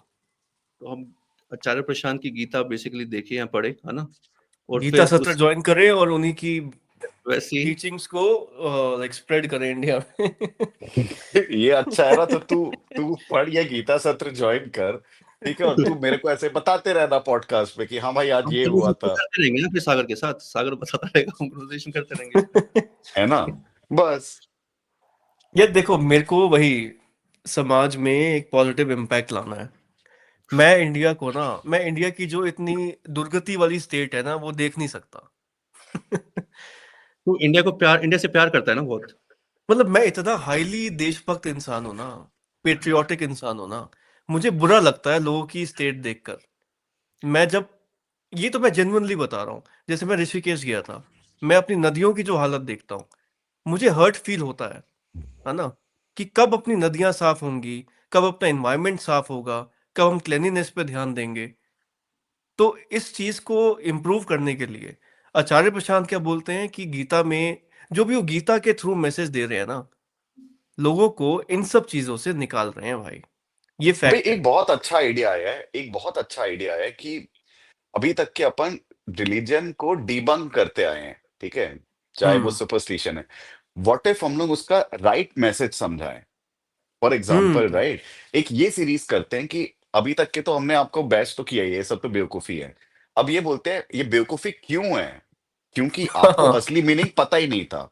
तो हम आचार्य प्रशांत की गीता बेसिकली देखे या पढ़े, है ना, और गीता फिर सत्र उस ज्वाइन करें और उन्हीं की वैसे ही टीचिंग्स को लाइक स्प्रेड करें इंडिया में। ये अच्छा है ना, तो तू तू पढ़ ये गीता सत्र ज्वाइन कर, ठीक है, और तू मेरे को ऐसे बताते रहना पॉडकास्ट पे कि हाँ भाई आज हम ये हुआ कन्वर्सेशन था, करते रहेंगे ना फिर सागर के साथ, सागर बताता रहेगा, हम कन्वर्सेशन करते रहेंगे इस पे। है ना। बस ये देखो, मेरे को वही समाज में एक पॉजिटिव इम्पैक्ट लाना है। मैं इंडिया की जो इतनी दुर्गति वाली स्टेट है ना, वो देख नहीं सकता। तो इंडिया से प्यार करता है ना बहुत। मतलब मैं इतना हाईली देशभक्त इंसान हूं ना, पेट्रियोटिक इंसान हूं ना, मुझे बुरा लगता है लोगों की स्टेट देखकर। मैं जब, ये तो मैं जेन्युइनली बता रहा हूँ, जैसे मैं ऋषिकेश गया था, मैं अपनी नदियों की जो हालत देखता हूँ, मुझे हर्ट फील होता है ना, कि कब अपनी नदियां साफ होंगी, कब अपना एनवायरनमेंट साफ होगा, कब हम क्लेanलीनेस पे ध्यान देंगे। तो इस चीज को इम्प्रूव करने के लिए आचार्य प्रशांत क्या बोलते हैं कि गीता में जो भी वो गीता के थ्रू मैसेज दे रहे हैं ना, लोगों को इन सब चीजों से निकाल रहे हैं भाई, ये भाई फैक्ट है। एक बहुत अच्छा आइडिया है, एक बहुत अच्छा आइडिया है कि अभी तक के अपन रिलीजन को डीबंक करते आए हैं, ठीक है, चाहे वो हम्म सुपरस्टिशन है। व्हाट इफ हम लोग उसका राइट मैसेज समझाएं? फॉर एग्जाम्पल हम्म राइट, एक ये सीरीज करते हैं कि अभी तक के तो हमने आपको बैच तो किया ही है, ये सब तो बेवकूफी है। अब ये बोलते हैं ये बेवकूफी क्यों है, क्योंकि आपको हाँ, असली मीनिंग पता ही नहीं था।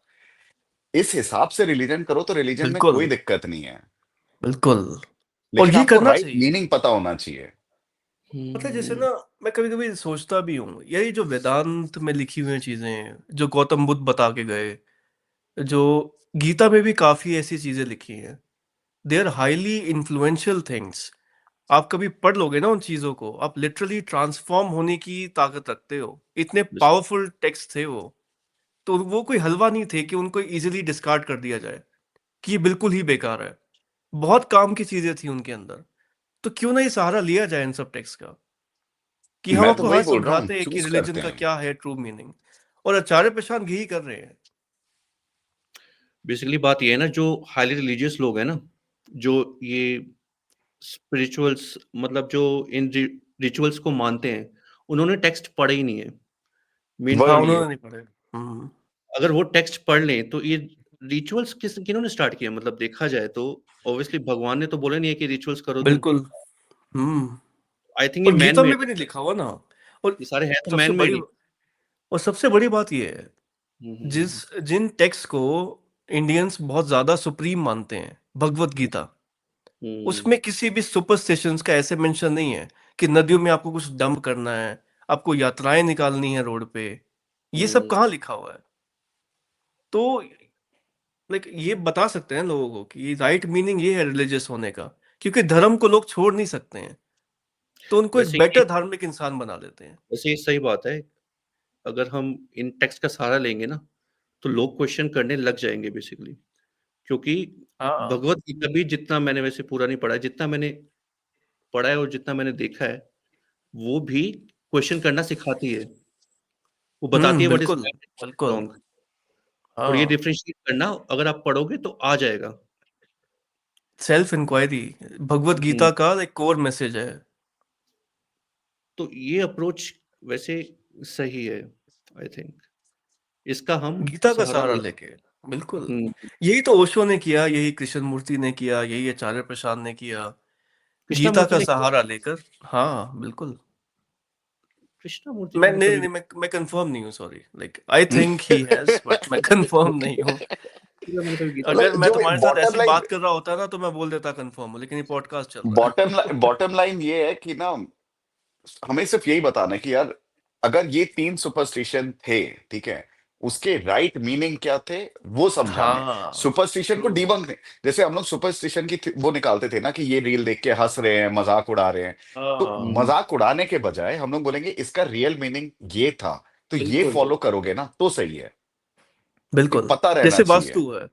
इस हिसाब से रिलीजन करो तो रिलीजन में बिल्कुल कोई दिक्कत नहीं है, बिल्कुल, और लेकिन ये आपको करना राइट चाहिए। मीनिंग पता होना चाहिए। पता है, जैसे हम्म, ना, मैं कभी कभी सोचता भी हूँ, यही जो वेदांत में लिखी हुई चीजें, जो गौतम बुद्ध बता के गए, जो गीता में भी काफी ऐसी चीजें लिखी हैं, they are highly influential things. आप कभी पढ़ लोगे ना उन चीजों को, आप लिटरली ट्रांसफॉर्म होने की ताकत रखते हो, इतने बस पावरफुल टेक्स्ट थे वो। तो वो कोई हलवा नहीं थे कि उनको इजीली डिस्कार्ड कर दिया जाए, कि ये बिल्कुल ही बेकार है। बहुत काम की चीजें थी उनके अंदर। तो क्यों ना ये सहारा लिया जाए इन सब टेक्स्ट का, कि हम मैं तो आपको वही हाँ बोल रहा हूँ, समझाते हैं कि चूज रिलीजन करते का हैं। क्या है ट्रू मीनिंग। और आचार्य प्रशांत यही कर रहे हैं। बेसिकली बात ये है ना, जो हाईली रिलीजियस लोग हैं ना, जो ये स्पिरिचुअल्स, मतलब जो इन रिचुअल्स को मानते हैं, उन्होंने टेक्स्ट पढ़े ही नहीं है। मेन हाँ, वही, पॉइंट ये है। उन्होंने नहीं पढ़े। अगर वो टेक्स्ट पढ़ लें तो ये रिचुअल्स किन्होंने स्टार्ट किया, मतलब देखा जाए तो ऑब्वियसली भगवान ने तो बोला नहीं है कि रिचुअल्स करो तुम। बिल्कुल। हम्म आई थिंक ये और मैन गीता में मेड भी नहीं लिखा हुआ ना। और ये सारे हैं तो सबसे मैन मेड बड़ी ही। और सबसे बड़ी बात ये है, जिस हम्म। जिन टेक्स्ट को इंडियंस बहुत ज्यादा सुप्रीम मानते हैं, भगवत गीता, हम्म, उसमें किसी भी सुपरस्टिशंस का ऐसे मेंशन नहीं है कि नदियों में आपको कुछ डंप करना है, आपको यात्राएं निकालनी है रोड पे। ये सब हम्म, कहाँ लिखा हुआ है? तो लाइक ये बता सकते हैं लोगों को कि राइट मीनिंग ये है रिलीजियस होने का, क्योंकि धर्म को लोग छोड़ नहीं सकते हैं, तो उनको एक बेटर धार्मिक इंसान बना लेते हैं। वैसे ये सही बात है। अगर हम इन टेक्स्ट का सहारा लेंगे ना, तो लोग क्वेश्चन करने लग जाएंगे बेसिकली, क्योंकि हाँ। भगवत गीता भी, जितना मैंने वैसे पूरा नहीं पढ़ा है, जितना मैंने पढ़ा है और जितना मैंने देखा है, वो भी क्वेश्चन करना सिखाती है। वो बताती है व्हाट इज बिल्कुल राइट बिल्कुल। रॉन्ग, और ये हाँ, डिफरेंशिएट करना अगर आप पढ़ोगे तो आ जाएगा। सेल्फ इंक्वायरी भगवत हम्म, गीता का एक कोर मैसेज है। तो ये अप्रोच वैसे सही है, आई थिंक इसका हम गीता का सहारा सहारा ले। लेके, बिल्कुल। हम्म, यही तो ओशो ने किया, यही कृष्णमूर्ति ने किया, यही आचार्य प्रसाद ने किया, गीता कृष्णमूर्ति का ने किया। सहारा लेकर। हाँ बिल्कुल। कृष्णमूर्ति को मैं मैंने नहीं कभी नहीं मैं कंफर्म नहीं हूँ, sorry, like I think he has, but मैं कंफर्म नहीं हूँ। मैंने कभी गीता अगर मैं जो तुम्हारे साथ बॉटम ऐसी लाइन बात कर रहा होता ना तो मैं बोल देता कंफर्म हूँ, लेकिन ये पॉडकास्ट चल रहा है। बॉटम लाइन ये है कि ना, हमें सिर्फ यही बताना है कि यार अगर ये 3 सुपरस्टिशन थे, ठीक है, उसके राइट मीनिंग क्या थे वो समझाने। हाँ, सुपरस्टिशन को ट्रू। डिबंक नहीं, जैसे हम लोग सुपरस्टिशन की वो निकालते थे ना कि ये रील देख के हंस रहे हैं, मजाक उड़ा रहे हैं, तो हाँ, मजाक उड़ाने के बजाय हम लोग बोलेंगे इसका रियल मीनिंग ये था, तो ये बिल्कुल फॉलो करोगे ना तो सही है। ये बिल्कुल। पता रहना जैसे चाहिए। वास्तु है,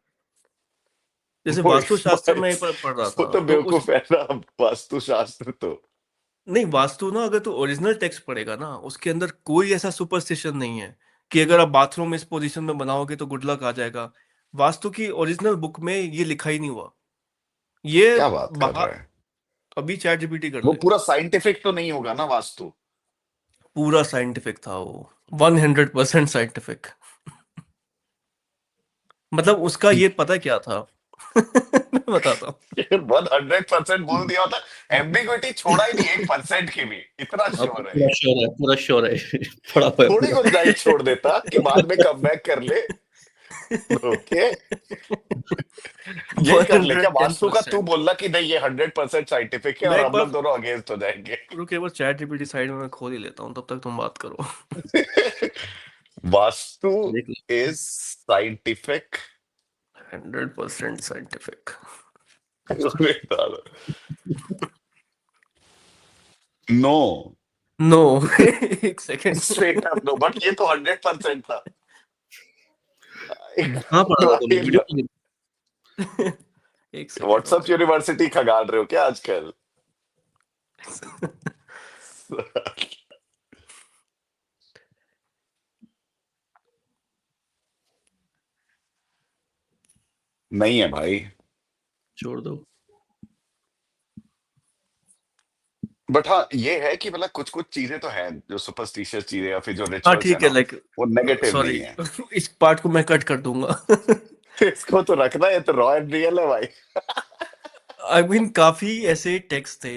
जैसे वो वास्तुशास्त्र में पढ़ रहा वो था तो तो उस बेवकूफ है ना, वास्तुशास्त्र तो। नहीं, वास्तु ना अगर तू ओरिजिनल टेक्स्ट पढ़ेगा ना, उसके अंदर कोई ऐसा सुपरस्टिशन नहीं है कि अगर आप बाथरूम इस पोजीशन में बनाओगे तो गुड लक आ जाएगा। वास्तु की ओरिजिनल बुक में ये लिखा ही नहीं हुआ। ये क्या बात कर रहा बाहर है? अभी चैट जीपीटी कर वो ले। पूरा साइंटिफिक तो नहीं होगा ना वास्तु? पूरा साइंटिफिक था वो, 100% साइंटिफिक। मतलब उसका ये पता क्या था? मैं बताता हूँ। 100% बोल दिया होता, एम्बिग्विटी छोड़ा ही नहीं 1% की भी, इतना अब श्योर है पूरा ये। श्योर है, पूरा श्योर है। पढ़ा हुआ है थोड़ी पूरा। गुंजाइश छोड़ देता कि बाद में कम बैक कर ले। ओके, यही कर ले क्या? वास्तु का तू 110%। बोलना कि नहीं ये 100% साइंटिफिक है मैं और एक हम बार लोग दोनों अगेंस्ट हो जाएंगे। रुक, एक बार चैट जीपीटी साइड में मैं खोल ही लेता हूँ, तब तक तुम बात करो। वास्तु देख लो। Is scientific. 100% scientific. No, no. एक second. Straight up no, but ये तो 100% था। कहाँ पढ़ा था तुमने? वीडियो पे? एक सेकेंड व्हाट्सएप रुको। यूनिवर्सिटी खगाल रहे हो क्या आजकल? नहीं है भाई। छोड़ दो। बट हाँ ये है कि मतलब कुछ कुछ चीजें तो हैं जो सुपरस्टिशियस चीजें या फिर जो हाँ रिचुअल्स है ठीक है, ना, लाइक वो नेगेटिव सॉरी, नहीं है। इस पार्ट को मैं कट कर दूंगा। इसको तो रखना है, तो रॉ एंड रियल है भाई। आई मीन काफी ऐसे टेक्स्ट थे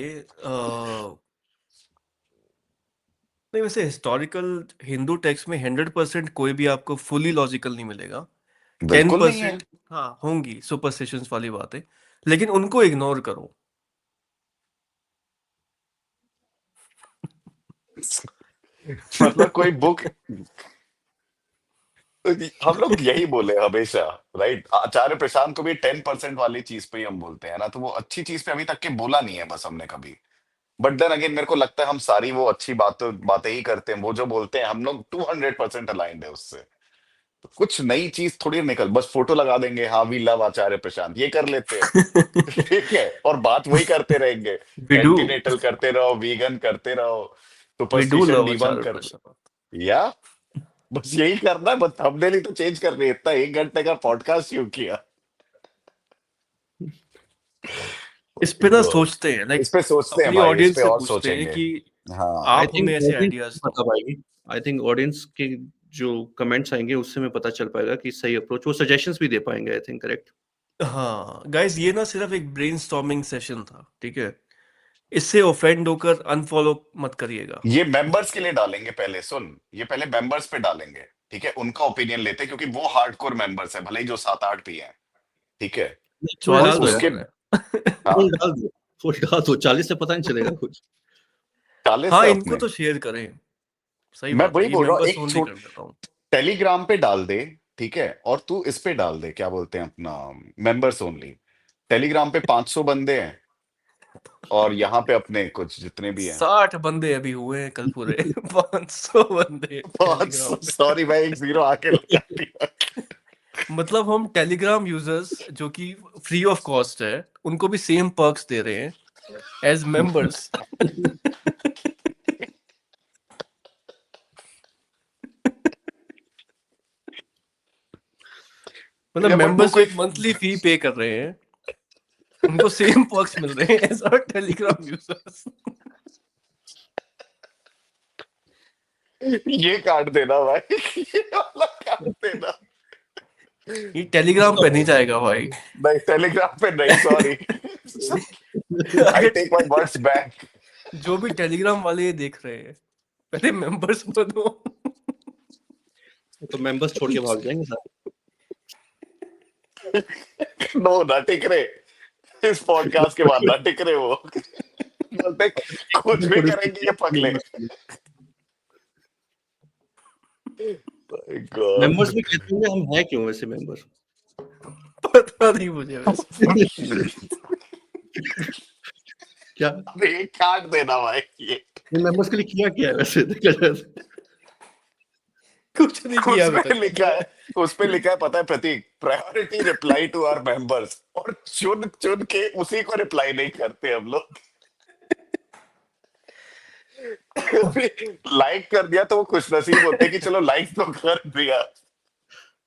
नहीं, वैसे हिस्टोरिकल हिंदू टेक्स्ट में 100% कोई भी आपको फुली लॉजिकल नहीं मिलेगा। बिल्कुल नहीं है। 10% हाँ होंगी सुपरस्टिशंस वाली बातें, लेकिन उनको इग्नोर करो। मतलब कोई बुक, हम लोग यही बोले हमेशा, राइट? आचार्य प्रशांत को भी 10% वाली चीज पे ही हम बोलते हैं ना, तो वो अच्छी चीज पे अभी तक के बोला नहीं है बस हमने कभी। बट देन अगेन मेरे को लगता है हम सारी वो अच्छी बातें ही करते हैं, वो जो बोलते हैं हम लोग 200% अलाइंड है उससे। तो कुछ नई चीज थोड़ी निकल, बस फोटो लगा देंगे, हाँ वी लव आचार्य प्रशांत, ये कर लेते हैं, ठीक है, और बात वही करते रहेंगे। वी डू एंटीनेटल करते रहो, वीगन करते रहो, we do superstition love debunk Acharya करते, प्रसाद। या बस यही करना है, बस थंबनेल ही तो चेंज कर रही है, इतना 1 घंटे का पॉडकास्ट क्यों किया? इस पे ना God. सोचते हैं, लाइक इस पे सोचते हैं अपनी भाई, इस ऑडियंस पे से और पूछते हैं सोचेंगे। कि हाँ, आई आप थिंक हमें ऐसे ऑडियंस आइडियाज बता दो। पाएगी। आई थिंक ऑडियंस के जो कमेंट्स आएंगे उससे में पता चल पाएगा कि सही अप्रोच, वो सजेशंस भी दे पाएंगे। I think correct. हाँ गाइस, ये ना सिर्फ एक ब्रेनस्टॉर्मिंग सेशन था, ठीक है? इससे ऑफेंड होकर अनफॉलो मत करिएगा। ये मेंबर्स के लिए डालेंगे पहले, सुन, ये पहले मेंबर्स पे डालेंगे, ठीक है, उनका ओपिनियन लेते हैं, क्योंकि वो हार्डकोर मेंबर्स है, भले ही जो 7-8 भी हैं, ठीक है, फुल और डाल 40 दो यार, उसके, मेंबर है। हाँ, फुल डाल दो, फुल डाल दो। 40 से पता नहीं चलेगा कुछ। 40 हाँ, है इनको अपने। तो शेयर करें। सही मैं बात है, वही ये बोल रहा हूँ, मेंबर्स एक ओनली कर देता हूँ। टेलीग्राम पे डाल दे, ठीक है, और तू इस पे डाल दे, क्या बोलते हैं अपना, मेंबर्स ओनली। टेलीग्राम पे 500 बंदे हैं, और यहाँ पे अपने कुछ जितने भी हैं 60 बंदे अभी हुए हैं कल पूरे। 500 बंदे टेलीग्राम 500, पे। सॉरी भाई, एक जीरो आके लगा दिया। मतलब हम टेलीग्राम यूजर्स जो कि फ्री ऑफ कॉस्ट है, उनको भी सेम पर्क्स दे रहे हैं एज मेंबर्स। मतलब या बट वो मेंबर्स जो कोई, एक मंथली फी पे कर रहे हैं, उनको सेम पर्क्स मिल रहे हैं एज आवर टेलीग्राम यूजर्स। ये काट देना भाई, ये वाला काट देना। ये टेलीग्राम पे नहीं जाएगा भाई। नहीं, टेलीग्राम पे नहीं, सॉरी, आई अगर टेक माय वर्ड्स बैक। जो भी टेलीग्राम वाले ये देख रहे हैं, पहले मेंबर्स बनो। तो मेंबर्स छोड़ के भाग जाएंगे सारे। नो ना टिक रहे, इस पॉडकास्ट के बाद ना टिक रहे वो। बोलते कुछ भी करेंगे ये पगले। Members God. भी कहते होंगे हम हैं क्यों वैसे मेंबर? पता नहीं मुझे वैसे। क्या अरे काट देना भाई ये। मेंबर्स के लिए किया क्या है वैसे देखा जाए तो? कुछ नहीं किया अभी उसपे तक। लिखा है, उसपे लिखा है पता है Prateek, priority reply to our members, और चुन चुन के उसी को रिप्लाई नहीं करते हम लोग। लाइक कर दिया तो वो खुश नसीब होते हैं कि चलो लाइक तो कर दिया।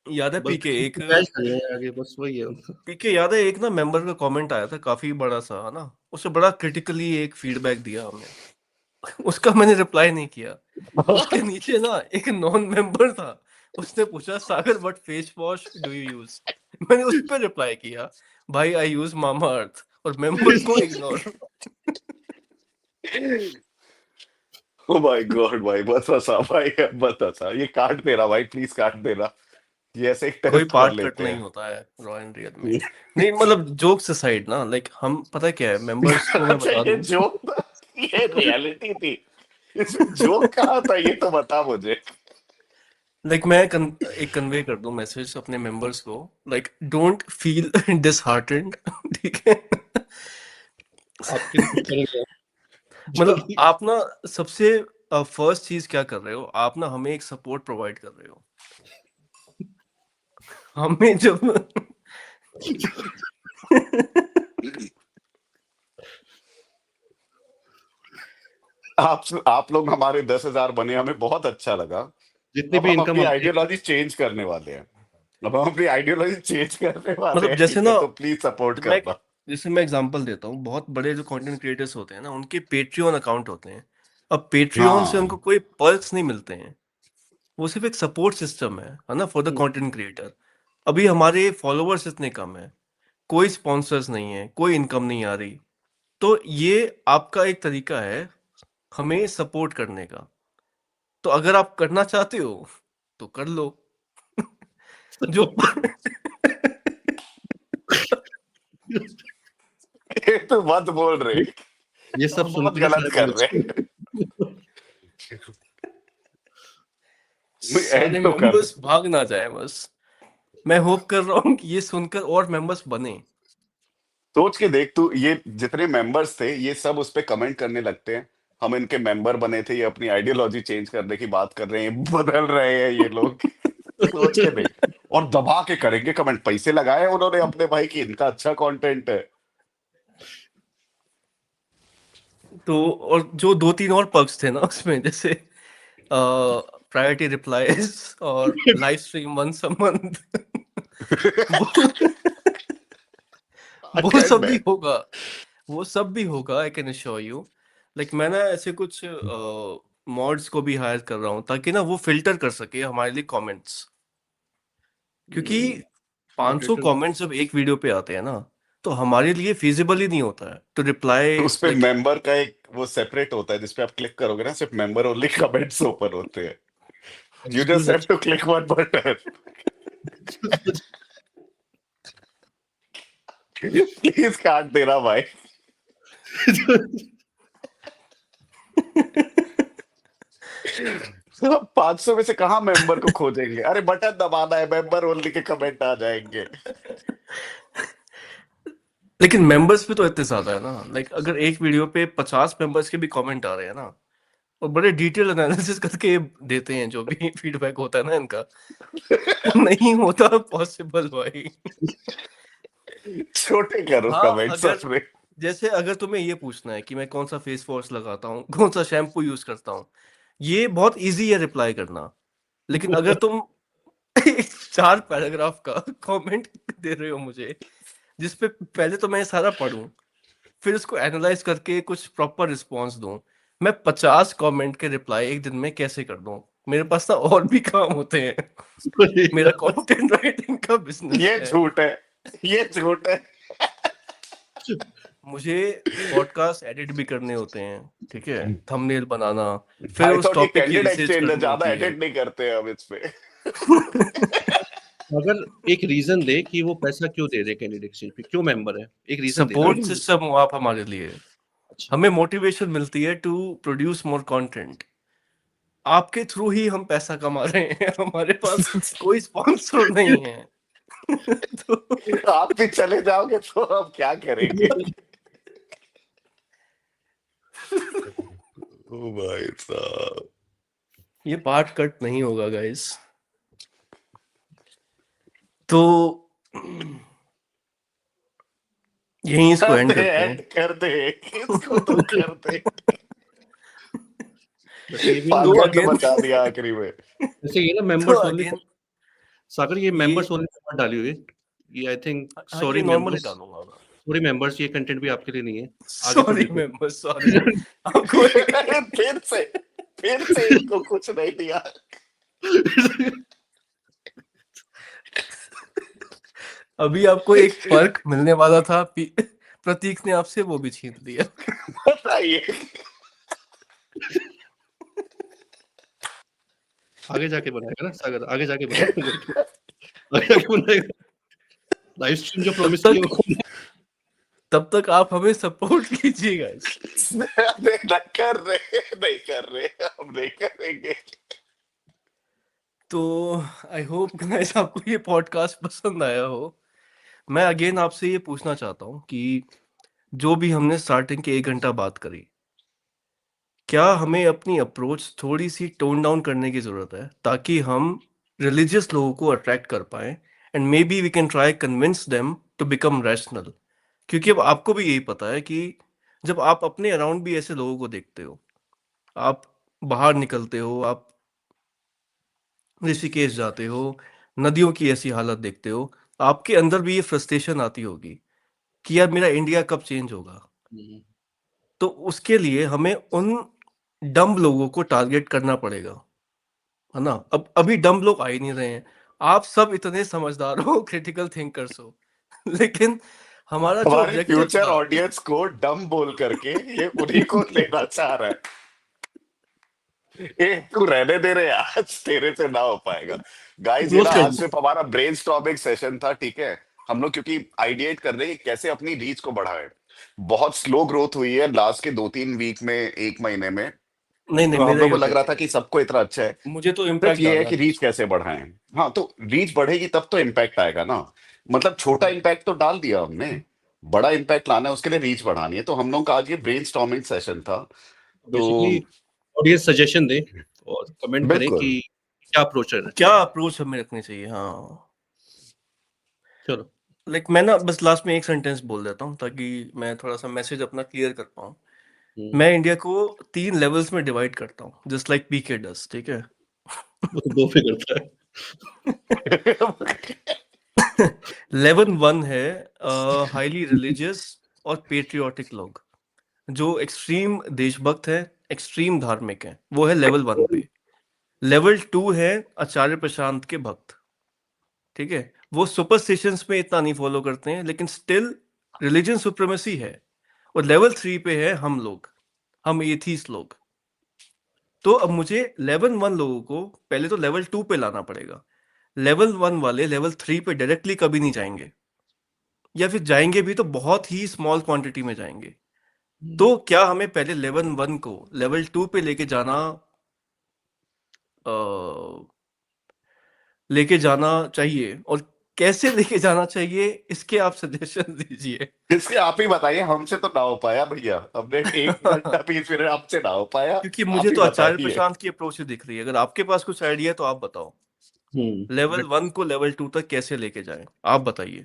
याद है बस पीके एक बैच चल रहे हैं आगे, बस वही है उनका। पीके याद है एक ना मेंबर का कमेंट आया था काफी बड़ा सा, है ना? उसे बड़ा क्रिटिकली एक फीडबैक दिया हमने। उसका मैंने रिप्लाई नहीं किया। उसके नीचे ना एक नॉन मेंबर था, उसने पूछा Sagar what face wash do you use? मैंने उस पर रिप्लाई किया, भाई आई यूज मामा अर्थ, और मेंबर को इग्नोर। ओ माय गॉड भाई, बस हंसा भाई, बस हंसा। ये काट देना भाई, प्लीज काट देना। ये ऐसे एक कोई टेस्ट कर पार्ट कट लेते नहीं हैं। होता है रॉ एंड रियल में। नहीं मतलब जोक्स असाइड ना, लाइक हम पता है क्या है मेंबर्स को मैं अच्छा बता ये दूं। जोक था, ये रियलिटी थी, इसमें जोक कहाँ था ये तो बता मुझे। लाइक मैं एक कन्वे कर दूं मैसेज अपने मेंबर्स को, लाइक डोंट फील डिसहार्टेंड। ठीक है? आपके लिए कुछ करेंगे मतलब जल्दी। आप ना सबसे फर्स्ट चीज क्या कर रहे हो, आप ना हमें एक सपोर्ट प्रोवाइड कर रहे हो। हमें जब आप लोग हमारे 10,000 बने, हमें बहुत अच्छा लगा। जितनी अब भी हम इनकम अपनी आती है आइडियोलॉजी चेंज करने वाले हैं। अब हम अपनी आइडियोलॉजी चेंज करने वाले मतलब हैं, जैसे ठीक है, ना तो प्लीज सपोर्ट मैं करना। जैसे मैं एग्जांपल देता हूँ, बहुत बड़े जो कंटेंट क्रिएटर्स होते हैं ना उनके पेट्रियन अकाउंट होते हैं। अब पेट्रियन से उनको हाँ। कोई पर्क्स नहीं मिलते हैं, वो सिर्फ एक सपोर्ट सिस्टम है ना, for the hmm, content creator. अभी हमारे फॉलोअर्स इतने कम है, कोई स्पॉन्सर्स नहीं है, कोई इनकम नहीं आ रही, तो ये आपका एक तरीका है हमें सपोर्ट करने का। तो अगर आप करना चाहते हो तो कर लो। जो ये तो मत बोल रहे, ये सब हम सुन बहुत के ना गलत सारे कर रहे मेंबर्स हैं। एंड सारे तो कर। मेंबर्स भाग ना जाए बस। मैं होप कर रहा हूँ कि ये सुनकर और मेंबर्स बने। सोच के देख तू, ये जितने मेंबर्स थे ये सब उस पे कमेंट करने लगते हैं, हम इनके मेंबर बने थे, ये अपनी आइडियोलॉजी चेंज करने की बात कर रहे हैं, बदल रहे हैं ये लोग। सोच के देख। और दबा के करेंगे कमेंट, पैसे लगाए हैं उन्होंने अपने भाई की, इनका अच्छा कंटेंट है। तो और जो दो तीन और पर्क्स थे ना उसमें, जैसे प्रायोरिटी रिप्लाईज और live stream once a month, वो वो सब अखंड भी है। होगा, वो सब भी होगा, I can assure you. Like मैं ना ऐसे कुछ मॉड्स को भी हायर कर रहा हूँ ताकि ना वो फिल्टर कर सके हमारे लिए कमेंट्स, क्योंकि 500 मॉडरेटर कमेंट्स जब एक वीडियो पे आते हैं ना, तो हमारे लिए फिजिबल ही नहीं होता है टू रिप्लाई। उस पे लाइक मेंबर का एक वो सेपरेट होता है, जिसपे आप क्लिक करोगे ना सिर्फ मेंबर ओनली कमेंट्स ओपन होते हैं। You just have to click one button. Please काट देना भाई। 500 में से कहाँ मेंबर को खोजेंगे, अरे बटन दबाना है, मेंबर ओनली के कमेंट आ जाएंगे। लेकिन मेंबर्स भी तो इतने ज्यादा है ना, लाइक अगर एक वीडियो पे 50 मेंबर्स के भी कमेंट आ रहे हैं ना, और बड़े डिटेल एनालिसिस करके देते हैं जो भी फीडबैक होता है ना इनका, वो नहीं होता पॉसिबल भाई। छोटे करो हाँ कमेंट्स अगर अपने। जैसे अगर तुम्हें ये पूछना है कि मैं कौन सा फेस वॉश लगाता हूँ, कौन सा शैम्पू यूज करता हूँ, ये बहुत इजी है रिप्लाई करना। लेकिन अगर तुम एक 4 पैराग्राफ का कमेंट दे रहे हो मुझे, जिसपे पहले तो मैं सारा पढूं, फिर उसको एनालाइज करके कुछ प्रॉपर रिस्पॉन्स दूं, मैं 50 कमेंट के रिप्लाई एक दिन में कैसे कर दूं? मेरे पास ना और भी काम होते हैं। मेरा कंटेंट राइटिंग का बिजनेस ये है, झूठ है, ये झूठ है। मुझे पॉडकास्ट एडिट भी करने होते हैं, ठीक है, थंबनेल बनाना, फिर आई उस थॉट ये टॉपिक की कैंडिड रिसर्च एक्सचेंज है, करनी ज्यादा होती है। एडिट नहीं करते हम इस पे। अगर एक रीजन दे कि वो पैसा क्यों दे रहे कैंडिडेट एक्सचेंज पे, क्यों मेंबर है, एक रीजन दे ना। सपोर्ट सिस्टम हो आप हमारे लिए, अच्छा हमें मोटिवेशन मिलती है टू प्रोड्यूस मोर कंटेंट। आपके थ्रू ही हम पैसा कमा रहे हैं, हमारे पास कोई स्पॉन्सर नहीं है। तो आप भी चले जाओगे तो हम क्या करेंगे? ओ भाई साहब, ये पार्ट कट नहीं होगा गाइस। तो यहीं इसको एंड करते हैं। एंड कर दे, इसको तो कर दे। वैसे ये भी तो पागल again- बचा दिया आखिरी में। वैसे ये ना तो मेंबर्स ओनली, अगेन सागर ये मेंबर्स ओनली मत डालिए ये आई थिंक सॉरी ये नॉर्मली मेंबर्स, डालूंगा मैं। सॉरी मेंबर्स, ये कंटेंट भी आपके लिए नहीं है। आगे तो सॉरी देखो। Member, sorry. आपको अरे फिर से इनको कुछ नहीं दिया। अभी आपको एक पर्क मिलने वाला था, प्रतीक ने आपसे वो भी छीन लिया। बताइए। आगे जाके बनाएगा ना सागर, आगे जाके बनाएगा। आगे जाके बनाएगा लाइव स्ट्रीम जो प्रॉमिस किया वो। तब तक आप हमें सपोर्ट कीजिएगा। नहीं कर रहे, हम नहीं करेंगे। तो आई होप गाइस आपको ये पॉडकास्ट पसंद आया हो। मैं अगेन आपसे ये पूछना चाहता हूँ कि जो भी हमने स्टार्टिंग के 1 घंटा बात करी, क्या हमें अपनी अप्रोच थोड़ी सी टोन डाउन करने की जरूरत है ताकि हम रिलीजियस लोगों को अट्रैक्ट कर पाए, and maybe we can try convince them to become rational. क्योंकि अब आपको भी यही पता है कि जब आप अपने अराउंड भी ऐसे लोगों को देखते हो, आप बाहर निकलते हो, आप ऋषिकेश जाते हो, नदियों की ऐसी हालत देखते हो, आपके अंदर भी ये फ्रस्ट्रेशन आती होगी कि यार मेरा इंडिया कब चेंज होगा। तो उसके लिए हमें उन डम्ब लोगों को टारगेट करना पड़ेगा, है ना। अब अभी डम्ब लोग आ ही नहीं रहे हैं, आप सब इतने समझदार हो, क्रिटिकल थिंकर्स हो, लेकिन हमारा जो हमारे ऑब्जेक्टिव फ्यूचर था, ऑडियंस को डम बोल करके ये उन्हीं को लेना चाह रहा है। ए, तू रहने दे रहे, आज तेरे से ना हो पाएगा। गाइस, ये क्लोज ना कर आज सिर्फ हमारा ब्रेनस्टॉर्मिंग सेशन था, ठीक है। हम लोग क्योंकि आइडिएट कर रहे हैं कि कैसे अपनी रीच को बढ़ाएं। बहुत स्लो ग्रोथ हुई है लास्ट के 2-3 वीक में, 1 महीने में। नहीं नहीं, तो हम मेरा लोग ही को लग रहा ऑब्जेक्टिव था कि सबको इतना अच्छा है। मुझे तो सिर्फ इम्पैक्ट ये है डालना कि है। रीच कैसे बढ़ाएं। हाँ, तो रीच बढ़ेगी तब तो इम्पैक्ट आएगा ना। मतलब छोटा इम्पैक्ट तो डाल दिया हमने, बड़ा इम्पैक्ट लाना है, उसके लिए रीच बढ़ानी है। तो हम लोग का आज ये ब्रेनस्टॉर्मिंग सेशन था। तो बेसिकली ऑडियंस सजेशन दे और कमेंट करें बिल्कुल, कि क्या अप्रोच रहना क्या चाहिए। अप्रोच हमें रखनी चाहिए, हाँ। चलो लाइक मैं ना बस लास्ट में एक सेंटेंस बोल देता हूँ ताकि मैं थोड़ा सा मैसेज अपना क्लियर कर पाऊँ। मैं इंडिया को 3 लेवल्स में डिवाइड करता हूँ, जस्ट लाइक पीके डस, ठीक है। वो तो दो पे करता है। लेवल 1 है हाईली रिलीजियस और पेट्रियोटिक लोग, जो एक्सट्रीम देशभक्त है, एक्सट्रीम धार्मिक है, वो है लेवल 1 पे। लेवल 2 है आचार्य प्रशांत के भक्त, ठीक है। वो सुपरस्टिशंस में इतना नहीं फॉलो करते हैं, लेकिन स्टिल रिलीजन सुप्रीमेसी है। और लेवल 3 पे है हम लोग, हम एथीस्ट लोग। तो अब मुझे लेवल 1 लोगों को पहले तो लेवल 2 पे लाना पड़ेगा। लेवल 1 वाले लेवल 3 पे डायरेक्टली कभी नहीं जाएंगे, या फिर जाएंगे भी तो बहुत ही स्मॉल क्वांटिटी में जाएंगे। तो क्या हमें पहले लेवल 1 को लेवल 2 पे लेके जाना चाहिए, और कैसे लेके जाना चाहिए इसके आप सजेशन दीजिए। इसके आप ही बताइए, हमसे तो ना हो पाया भैया, हमने 1 घंटा भी फिर हमसे ना हो पाया। क्योंकि आप मुझे ही तो आचार्य बताइए। प्रशांत की अप्रोच ही दिख रही है। अगर आपके पास कुछ आइडिया है तो आप बताओ, लेवल 1 को लेवल 2 तक कैसे लेके जाएं, आप बताइए।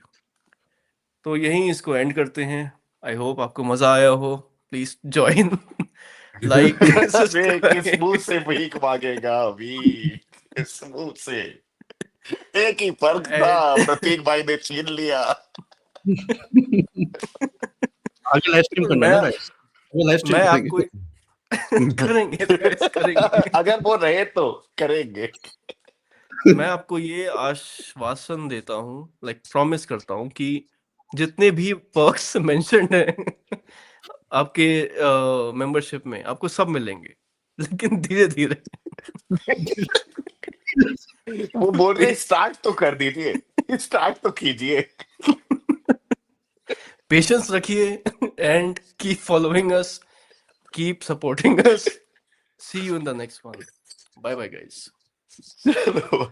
तो यहीं इसको एंड करते हैं। आई होप आपको मजा आया हो। प्लीज ज्वाइन, लाइक, अरे किस मुंह सब्सक्राइब। से भीख मांगेगा अभी, किस मुंह से। एक ही फर्क था, एंड प्रतीक भाई ने छीन लिया। आगे लाइव स्ट्रीम करना है ना मैं गाइस, आगे लाइव स्ट्रीम मैं आपको करेंगे। करेंगे guys, करेंगे। अगर वो रहे तो करेंगे। मैं आपको ये आश्वासन देता हूँ, लाइक प्रॉमिस करता हूँ कि जितने भी पर्क्स मेंशन्ड हैं आपके मेंबरशिप में, आपको सब मिलेंगे, लेकिन धीरे धीरे। वो बोल रहे स्टार्ट तो कर दीजिए, स्टार्ट तो कीजिए। पेशेंस रखिए and keep following us, keep supporting us. See you in the next one. Bye bye, guys. चलो